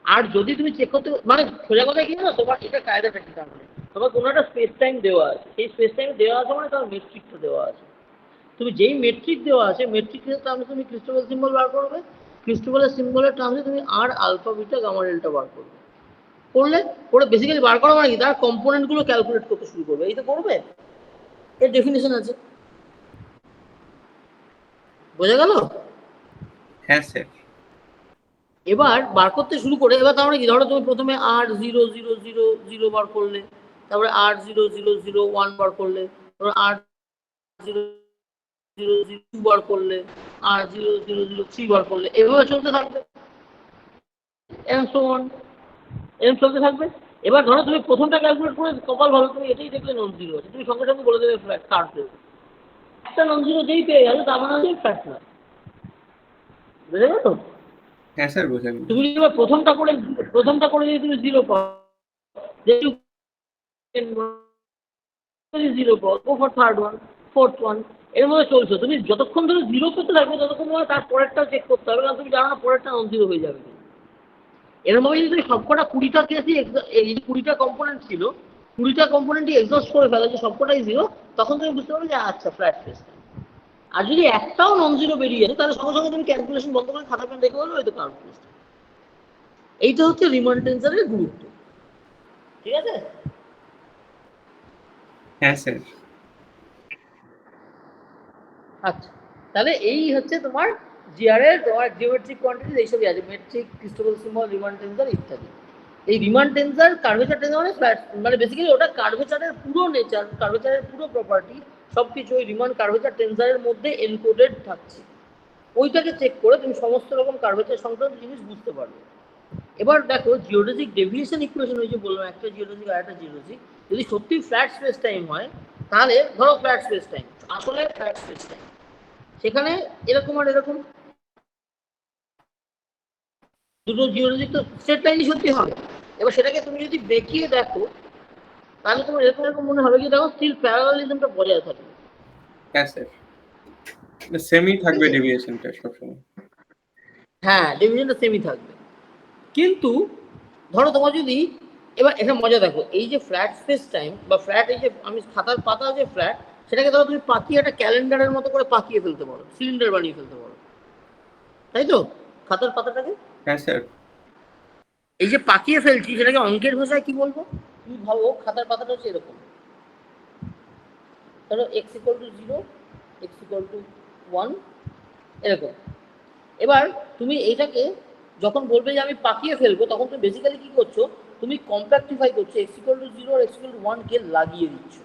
আর যদি তুমি চেক করতে মানে সোজা কথা কি না, তোমার এটা কায়দাটা কি কারণে তোমার কোনো একটা স্পেস টাইম দেওয়া আছে, সেই স্পেস টাইম দেওয়া আছে মানে তার মেট্রিকটা দেওয়া আছে। তুমি যেই মেট্রিক দেওয়া আছে মেট্রিকের টার্মে তুমি ক্রিস্টোফাল সিম্বল বার করবে, ক্রিস্টোফালের সিম্বলের টার্মে তুমি আর আলফা বিটা গামা ডেল্টা বার করবে। করে বেসিক্যালি বার করা মানে কি তার কম্পোনেন্টগুলো ক্যালকুলেট করতে শুরু করবে। এই তো করবে, এর ডেফিনেশন আছে। বোঝা গেল? হ্যাঁ স্যার। এবার বার করতে শুরু করে এবার তার মানে কি ধরো তুমি প্রথমে R00000 বার করলে, তারপরে R00001 বার করলে, তারপরে R00002 বার করলে, R00003 বার করলে, এভাবে চলতে থাকবে এরকম চলতে থাকবে। এবার ধরো তুমি প্রথমটা ক্যালকুলেট করে কপাল ভালো তুমি এটাই দেখলে নন জিরো আছে, তুমি সঙ্গে সঙ্গে বলে দেবে ফ্ল্যাট কার্ভ একটা নন জিরো যেই পেয়ে গেলে তার মানে হচ্ছে ফ্ল্যাট না। বুঝে গেল? হ্যাঁ স্যার বোঝা গেল। তুমি যদি প্রথমটা করে যদি তুমি জিরো পাও, জিরো পাও, go for third one, fourth one, এর মধ্যে চলছো। তুমি যতক্ষণ ধরে জিরো করতে থাকবে ততক্ষণ ধরে তার পরেরটাও চেক করতে হবে, কারণ তুমি জানো না পরেরটা নন জিরো হয়ে যাবে। এরকম ভাবে যদি সবকটা 20টা কেসই এই 20টা কম্পোনেন্ট ছিল, 20টা কম্পোনেন্টই এক্সস্ট করে ফেলে যে সবকটাই জিরো, তখন তুমি বুঝতে পারবে যে আচ্ছা ফ্ল্যাট স্পেস। আর যদি একটাও নন জিরো বেরিয়ে যায় তাহলে সঙ্গে সঙ্গে তুমি ক্যালকুলেশন বন্ধ করে খাতা পেন দেখে বলবে হয়তো কার্ভ স্পেস। এইটা হচ্ছে রিমান টেন্সরের গুরুত্ব। ঠিক আছে? হ্যাঁ স্যার। আচ্ছা, তাহলে এই হচ্ছে তোমার জিআর এর তোমার জিওমেট্রিক কোয়ান্টিটিজ এইসবই আছে, মেট্রিক, ক্রিস্টোফাল সিম্বল, রিমান টেন্সর ইত্যাদি। এই রিমান টেন্সর কার্ভেচার টেন্সর মানে ফ্ল্যাট, মানে বেসিক্যালি ওটা কার্ভেচারের পুরো নেচার, কার্ভেচারের পুরো প্রপার্টি সবকিছু ওই রিমান কার্ভেচার টেন্সরের মধ্যে এনকোডেড থাকছে। ওইটাকে চেক করে তুমি সমস্ত রকম কার্ভেচার সংক্রান্ত জিনিস বুঝতে পারবে। এবার দেখো জিওলজিক ডেভিয়েশন ইকুয়েশন, ওই যে বললাম একটা জিওলজিক আর একটা জিওলজিক, যদি সত্যি ফ্ল্যাট স্পেস টাইম হয় তাহলে ধরো ফ্ল্যাট স্পেস টাইম আসলে ফ্ল্যাট স্পেস টাইম, সেখানে এরকম আর এরকম দুটো জিওলজিক তো স্ট্রেট লাইনই সত্যি হবে। এবার সেটাকে তুমি যদি দেখিয়ে দেখো তাহলে তোমার এরকম এরকম মনে হবে যে দেখো স্টিল প্যারালালিজমটা বজায় থাকবে। হ্যাঁ স্যার, সেমই থাকবে ডেভিয়েশনটা সবসময়। হ্যাঁ, ডেভিয়েশনটা সেমই থাকবে। কিন্তু ধরো তোমার যদি এবার এটা মজা দেখো, এই যে ফ্ল্যাট স্পেস টাইম বা ফ্ল্যাট, এই যে আমি খাতার পাতা যে ফ্ল্যাট, সেটাকে ধরো তুমি পাকিয়ে একটা ক্যালেন্ডারের মতো করে পাকিয়ে ফেলতে পারো, সিলিন্ডার বানিয়ে ফেলতে পারো, তাই তো? খাতার পাতাটাকে হ্যাঁ স্যার। এই যে পাকিয়ে ফেলছি সেটাকে অঙ্কের ভাষায় কি বলবো? তুমি ভাবো খাতার পাতাটা হচ্ছে এরকম, ধরো x=0, x=1 এরকম। এবার তুমি এইটাকে যখন বলবে যে আমি পাকিয়ে ফেলবো, তখন তুমি বেসিক্যালি কি করছো, তুমি কম্প্যাক্টিফাই করছো, x=0 আর x=1 কে লাগিয়ে দিচ্ছ।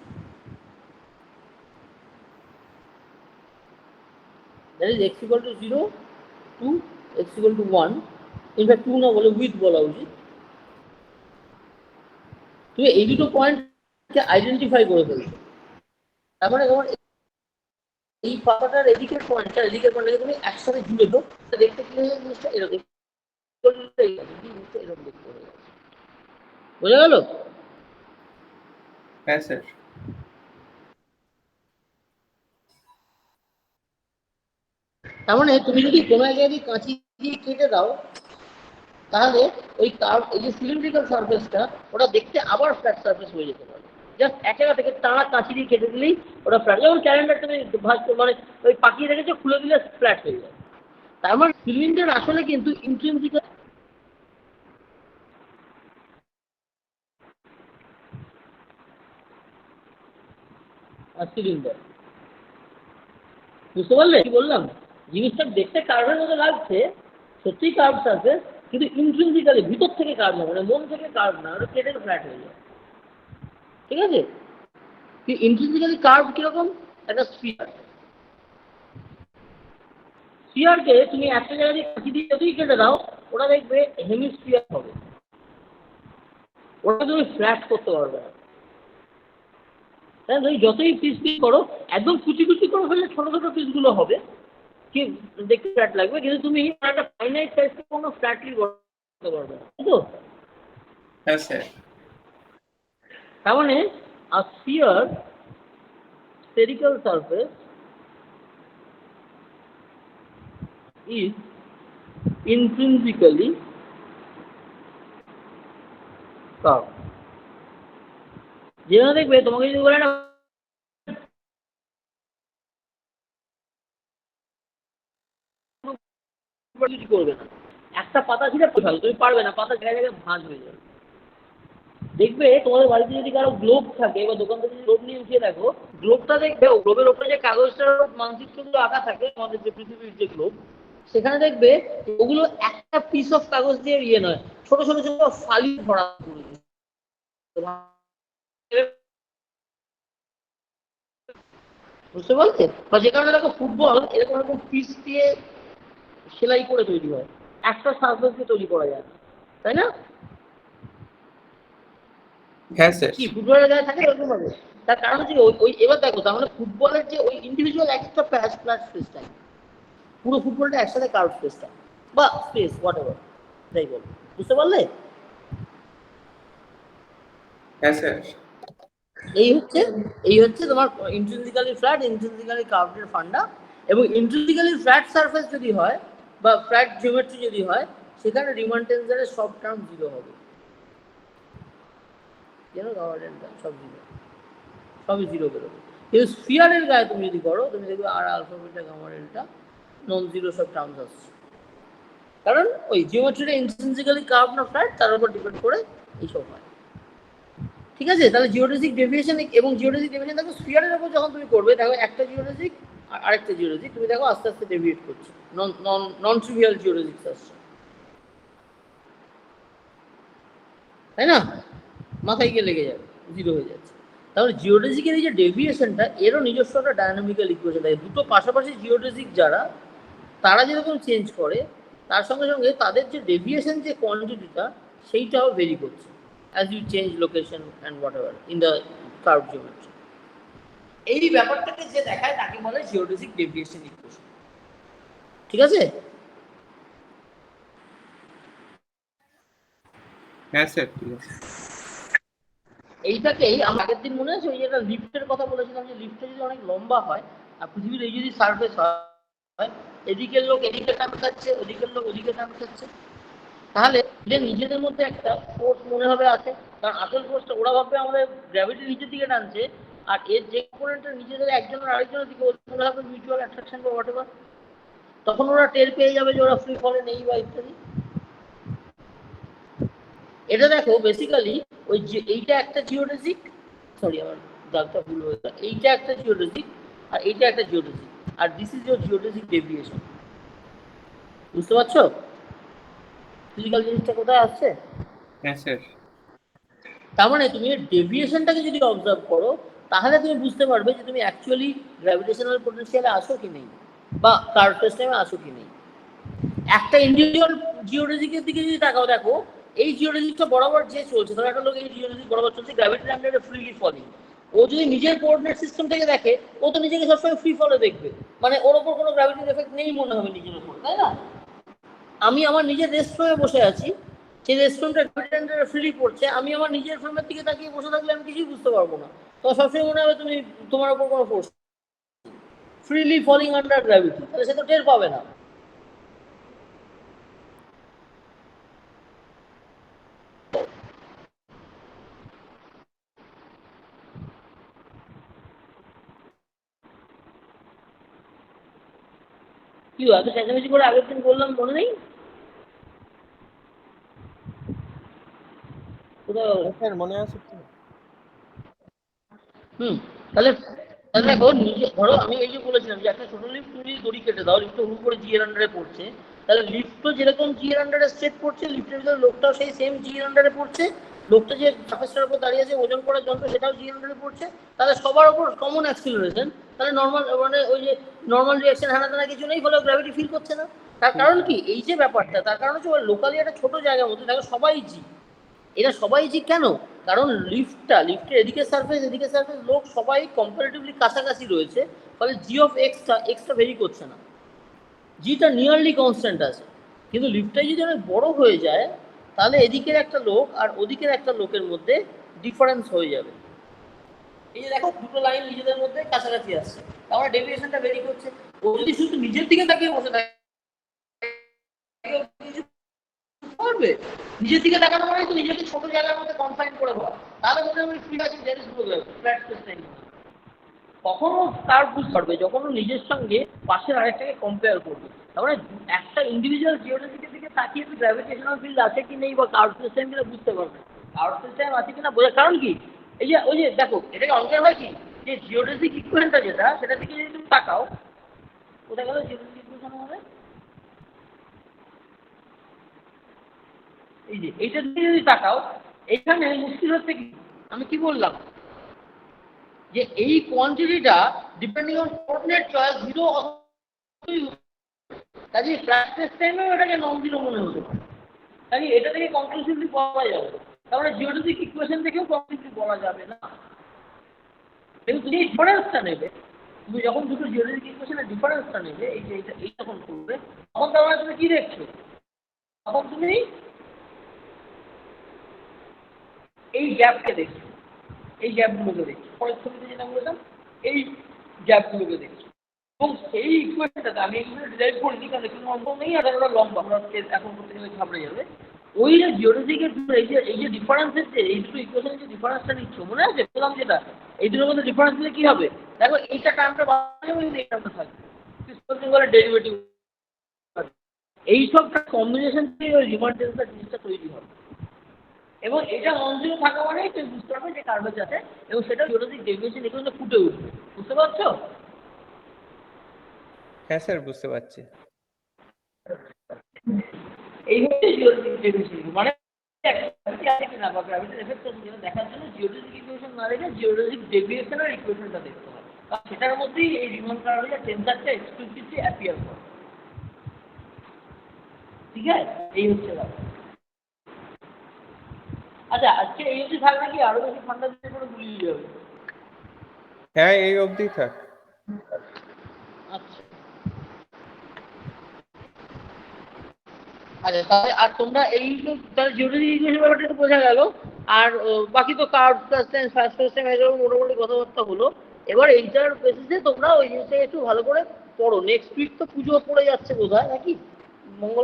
That is x=0 two x=1, in fact 2 না বলে উইথ বলা উচিত। তুমি এই দুটো পয়েন্টকে আইডেন্টিফাই করে ফেলছো। তার মানে তোমার এই পাতাটার এদিকের পয়েন্টটাকে তুমি একসাথে জুড়ে দাও, দেখতে কি হয়ে জিনিসটা এরকম এরকম দেখতে হয়ে যাচ্ছে। বোঝা গেল? হ্যাঁ স্যার। তার মানে তুমি যদি কোনো জায়গায় কাঁচি দিয়ে কেটে দাও তাহলে ওই কার্ভ, এই যে সিলিন্ড্রিক্যাল সারফেসটা ওটা দেখতে আবার ফ্ল্যাট সারফেস হয়ে যেতে পারে। জাস্ট এক জায়গা থেকে টানা কাঁচি দিয়ে কেটে দিলেই ওটা ফ্ল্যাট। যেমন ক্যালেন্ডার তুমি মানে ওই পাকিয়ে রেখেছো, খুলে দিলে ফ্ল্যাট হয়ে যায়। তার মানে সিলিন্ডার আসলে কিন্তু ইন্ট্রিনসিক্যাল সিলিন্ডার। বুঝতে পারলে কি বললাম? জিনিসটা দেখতে কার্ভের মতো লাগছে, সত্যি কার্ভ সারফেস, কিন্তু ইন্ট্রিনসিক্যালি ভিতর থেকে কার্ভ না, মানে মন থেকে কার্ভ না, ওটা কেটে ফ্ল্যাট হয়ে যায়। ঠিক আছে? ইন্ট্রিনসিক্যালি কার্ভ কিরকম? একটা স্ফিয়ার। স্ফিয়ারকে তুমি একটা জায়গা দিয়ে কাঁচি দিয়ে যতই কেটে দাও ওটা দেখবে হেমিস্ফিয়ার হবে, ওটা তুমি ফ্ল্যাট করতে পারবে না। তাই তুমি যতই পিস করো একদম কুচি কুচি করে ফেলে ছোট ছোট পিসগুলো হবে, কি দেখতে ফ্ল্যাট লাগবে, কিন্তু তুমি একটা ফাইনাইট সাইজকে কোনো ফ্ল্যাটলি করতে পারবে না, তাই তো? হ্যাঁ স্যার। তার মানে a sphere spherical surface is intrinsically curved. যেটা দেখবে তোমাকে যদি বলে না কিছু করবে না, একটা পাতা ছিঁড়ে কোথাও তুমি পারবে না, পাতা জায়গায় জায়গায় ভাঁজ হয়ে যাবে। দেখবে তোমাদের বাড়িতে যদি কারো গ্লোব থাকে বা দোকান থেকে গ্লোব নিয়ে উঠিয়ে দেখো, গ্লোবটা দেখবে গ্লোবের ওপরে যে কাগজটার মানচিত্রগুলো আঁকা থাকে আমাদের যে পৃথিবীর যে গ্লোব, সেখানে দেখবে ওগুলো একটা পিস অফ কাগজ দিয়ে ইয়ে নয়, ছোট ছোট ছোট ফালি ভরা। বুঝতে পারছে? বা যে কারণে দেখো ফুটবল এরকম এরকম পিস দিয়ে সেলাই করে তৈরি হয়, একটা সার্ফেস দিয়ে তৈরি করা যায়, তাই না? হ্যাঁ স্যার। কি ফুটবলের গায়ে থাকে এরকম ভাবে? তার কারণ হচ্ছে ওই এবার দেখো, তার মানে ফুটবলের যে ওই ইন্ডিভিজুয়াল একটা প্যাচ ফ্ল্যাট স্পেস টাইম, পুরো ফুটবলটা একসাথে কার্ভ স্পেস টাইম বা স্পেস হোয়াট এভার যাই বলো, বুঝতে পারলে? হ্যাঁ স্যার। এই হচ্ছে তোমার ইন্ট্রিনসিক্যালি ফ্ল্যাট, ইন্ট্রিনসিক্যালি কার্ভড ফান্ডা। এবং ইন্ট্রিনসিক্যালি ফ্ল্যাট সারফেস যদি হয় বা ফ্ল্যাট জিওমেট্রি যদি হয়, সেখানে রিমান টেনজারের সব টার্ম জিরো হবে, কেন গামাডেনটা সব জিরো, সবই জিরো বেরোবে। কিন্তু স্ফিয়ারের গায়ে তুমি যদি করো, তুমি দেখবে আর alpha beta gamma delta non zero সব টার্মস আসছে, কারণ ওই জিওমেট্রিটা ইন্ট্রিনসিক্যালি কার্ভ না ফ্ল্যাট তার উপর ডিপেন্ড করে এইসব হয়। ঠিক আছে, তাহলে জিওডেসিক ডেভিয়েশন এবং জিওডেসিক ডেভিয়েশন দেখো স্ফিয়ারের উপর যখন তুমি করবে, দেখো একটা জিওডেসিক আরেকটা জিওডেসিক তুমি দেখো আস্তে আস্তে ডেভিয়েট করছে, নন ট্রিভিয়াল জিওডেসিক্স আসছে, তাই না? মাথায় গিয়ে লেগে যাবে, জিরো হয়ে যাচ্ছে। তাহলে জিওডেসিকের এই যে ডেভিয়েশনটা, এরও নিজস্ব একটা ডায়নামিক্যাল ইকুয়েশন থাকে। দুটো পাশাপাশি জিওডেসিক যারা, তারা যেরকম চেঞ্জ করে, তার সঙ্গে সঙ্গে তাদের যে ডেভিয়েশন যে কোয়ান্টিটিটা, সেইটাও ভেরি করছে as you change location and whatever in the curved geometry. এই ব্যাপারটাকে যে দেখায় তাকে বলে জিওডেসিক ডেভিয়েশন ইকুয়েশন। ঠিক আছে? হ্যাঁ স্যার ঠিক আছে। এইটাকেই আমরা আগের দিন মনে আছে ওই যে একটা লিফটের কথা বলেছিলাম, যে লিফটটা যদি অনেক লম্বা হয় আর পৃথিবীর এই যদি সারফেস হয়, এদিকের লোক এদিকে টান খাচ্ছে, ওদিকের লোক ওদিকে টান খাচ্ছে, তাহলে এদের নিজেদের মধ্যে একটা ফোর্স মনে হবে আছে। কারণ আসল ফোর্সটা ওরা ভাববে আমাদের গ্র্যাভিটি নিচের দিকে টানছে, আর এর যে কম্পোনেন্টটা নিজেদের একজনের আরেকজনের দিকে, ওরা ভাববে মিউচুয়াল অ্যাট্রাকশন বা হোয়াটএভার। তখন ওরা টের পেয়ে যাবে যে ওরা ফ্রি ফলে নেই বা ইত্যাদি। এটা দেখো বেসিক্যালি ওই যে এইটা একটা জিওডেসিক, সরি আমার দাগটা ভুল হয়ে গেল, এইটা একটা জিওডেসিক আর এইটা একটা জিওডেসিক, আর দিস ইজ ইউর জিওডেসিক ডেভিয়েশন। বুঝতে পারছো ফিজিক্যাল জিনিসটা কোথায় আসছে? হ্যাঁ স্যার। তার মানে তুমি ডেভিয়েশনটাকে যদি অবজার্ভ করো, তাহলে তুমি বুঝতে পারবে যে তুমি অ্যাকচুয়ালি গ্র্যাভিটেশনাল পোটেনশিয়ালে আসো কি নেই, বা কার্ভ সিস্টেমে আসো কি নেই। একটা ইন্ডিভিজুয়াল জিওডেসিকের দিকে যদি তাকাও, দেখো এই জিওডেসিকটা বরাবর যে চলছে, ধরো একটা লোক এই জিওডেসিক বরাবর চলছে, গ্র্যাভিটি আন্ডারে ফ্রিলি ফলিং, ও যদি নিজের কোঅর্ডিনেট সিস্টেম থেকে দেখে, ও তো নিজেকে সবসময় ফ্রি ফলে দেখবে, মানে ওর ওপর কোনো গ্র্যাভিটির এফেক্ট নেই মনে হবে নিজের উপর, তাই না? আমি আমার নিজের রেস্টরুমে বসে আছি, সেই রেস্টরুমটা গ্র্যাভিটি আন্ডারে ফ্রিলি পড়ছে, আমি আমার নিজের ফ্রেমের দিকে তাকিয়ে বসে থাকলে আমি কিছুই বুঝতে পারবো না। তো সবসময় মনে হবে তুমি তোমার উপর কোনো force, freely falling under gravity, তাহলে সে তো টের পাবে না। কি এত চেঁচামেচি করে আগের দিন বললাম মনে নেই? কোথায় গেল? স্যার মনে আছে তো? তাহলে তাহলে দেখো নিজে ধরো আমি এই যে বলেছিলাম যে একটা ছোট লিফট তুমি দড়ি কেটে দাও, লিফট হুড় করে জি এর আন্ডারে পড়ছে, তাহলে লিফটও যেরকম জি এর আন্ডারে স্ট্রেট পড়ছে, লিফটের ভিতরে লোকটাও সেই সেম জি এর আন্ডারে পড়ছে, লোকটা যে সারফেসটার উপর দাঁড়িয়ে আছে ওজন করার যন্ত্র সেটাও জি এর আন্ডারে পড়ছে, তাহলে সবার উপর কমন অ্যাক্সিলারেশন, তাহলে নর্মাল মানে ওই যে নর্মাল রিঅ্যাকশন হানা টানা কিছু নেই, ফলে গ্র্যাভিটি ফিল করছে না। তার কারণ কি এই যে ব্যাপারটা, তার কারণ হচ্ছে লোকালি একটা ছোট জায়গার মধ্যে দেখো সবাই জি, এরা সবাই যে কেন, কারণ লিফটের এদিকে সারফেস লোক সবাই কম্পারেটিভলি কাছাকাছি রয়েছে, ফলে জি অফ এক্সটা ভেরি করছে না, জিটা নিয়ারলি কনস্ট্যান্ট আছে। কিন্তু লিফটটাই যদি অনেক বড় হয়ে যায় তাহলে এদিকের একটা লোক আর ওদিকের একটা লোকের মধ্যে ডিফারেন্স হয়ে যাবে। এই যে দেখো দুটো লাইন নিজেদের মধ্যে কাছাকাছি আসছে, তারপরে ডেভিয়েশনটা ভেরি করছে। ও যদি শুধু নিজের দিকে তাকিয়ে বসে থাকে করবে, নিজের দিকে তাকানো মানে তো নিজেকে ছোট জায়গার মধ্যে কনফাইন করে বলা, তাহলে মোটামুটি ফ্রি আছে কখনো তার বুঝতে পারবে যখন ও নিজের সঙ্গে পাশের আরেকটাকে কম্পেয়ার করবে। তারপরে একটা ইন্ডিভিজুয়াল জিওডেসিকের দিকে তাকিয়ে তো গ্র্যাভিটেশনাল ফিল্ড আছে কি নেই বা কার্ভ সিস্টেম কিনা বুঝতে পারবে, কার্ভ সিস্টেম আছে কিনা বোঝার কারণ কি, এই যে ওই যে দেখো এটাকে অঙ্কের হয় কি, যে জিওডেসিক ইকুয়েশনটা যেটা সেটা থেকে যদি তুমি তাকাও, কোথায় গেল জিওডেসিক ইকুয়েশন হবে, এই যে এইটা দিয়ে যদি তাকাও, এখানে মুশকিল হচ্ছে কি, আমি কি বললাম যে এই কোয়ান্টিটিটা ডিপেন্ডিং অন কোঅর্ডিনেট চয়েস 0 কাজে প্র্যাকটিস টাইমেও এটাকে নন জিরো মনে হতে পারে, কাজে এটা থেকে কনক্লুসিভলি বলা যাবে, তাহলে জিওডেসিক ইকুয়েশন থেকেও কনক্লুসিভলি বলা যাবে না। কিন্তু তুমি ডিফারেন্সটা নেবে, তুমি যখন দুটো জিওডেসিক ইকুয়েশনের ডিফারেন্সটা নেবে, এই যে এই যখন করবে, তখন তার মানে তুমি কি দেখছো, তখন তুমি এই গ্যাপকে দেখছো, এই গ্যাপগুলোকে দেখছো, পরের ছবিতে যেটা বলেছিলাম এই গ্যাপগুলোকে দেখছো। এবং সেই ইকুয়েশনটাতে আমি এগুলো ডিরাইভ করিনি কারণ এখানে অঙ্ক নেই আর ওটা লম্বা, আমরা এখন করতে গেলে ঘাবড়ে যাবে। ওই যে জিওডেসিকের এই যে ডিফারেন্সের যে এই দুটো ইকুয়েশনের যে ডিফারেন্সটা নিচ্ছ, মনে আছে বললাম যেটা, এই দুটোর মধ্যে ডিফারেন্স দিলে কি হবে, দেখো এইটা টার্মটা বাড়বে এই টার্মটা থাকবে, বলে ডেরিভেটিভ, এইসব কম্বিনেশন থেকে ওই রিমান টেন্সর জিনিসটা তৈরি হবে। এবং এটা নন জিরো থাকা মানেই তুমি বুঝতে পারবে যে কার্ভেজ আছে, এবং সেটা জিওডেসিক ডেভিয়েশন এখানে ফুটে উঠবে, বুঝতে পারছো? হ্যাঁ স্যার বুঝতে পারছি। এই হচ্ছে জিওডেসিক ডেভিয়েশন, মানে গ্র্যাভিটি আছে কিনা বা গ্র্যাভিটির এফেক্ট আছে কিনা দেখার জন্য জিওডেসিক ইকুয়েশন না দেখে জিওডেসিক ডেভিয়েশনের ইকুয়েশনটা দেখতে হবে, কারণ সেটার মধ্যেই এই রিমান কার্ভের টেন্সারটা এক্সক্লুসিভলি অ্যাপিয়ার করে। ঠিক আছে, এই হচ্ছে ব্যাপার। আচ্ছা আজকে এই অবধি থাক নাকি আরো বেশি ঠান্ডা দিতে করে গুলিয়ে যাবে? হ্যাঁ এই অবধি থাক। আচ্ছা আচ্ছা, তাহলে আর তোমরা এই তাহলে জিওডেসিক ইকুয়েশন ব্যাপারটা একটু বোঝা গেল, আর বাকি তো কার্ভ সাসটেন্স ফার্স্ট সিস্টেম এগুলো মোটামুটি কথাবার্তা হলো। এবার এইটার বেসিসে তোমরা ওই জিনিসটাকে একটু ভালো করে পড়ো। নেক্সট উইক তো পুজো পড়ে যাচ্ছে বোধহয় নাকি, মঙ্গল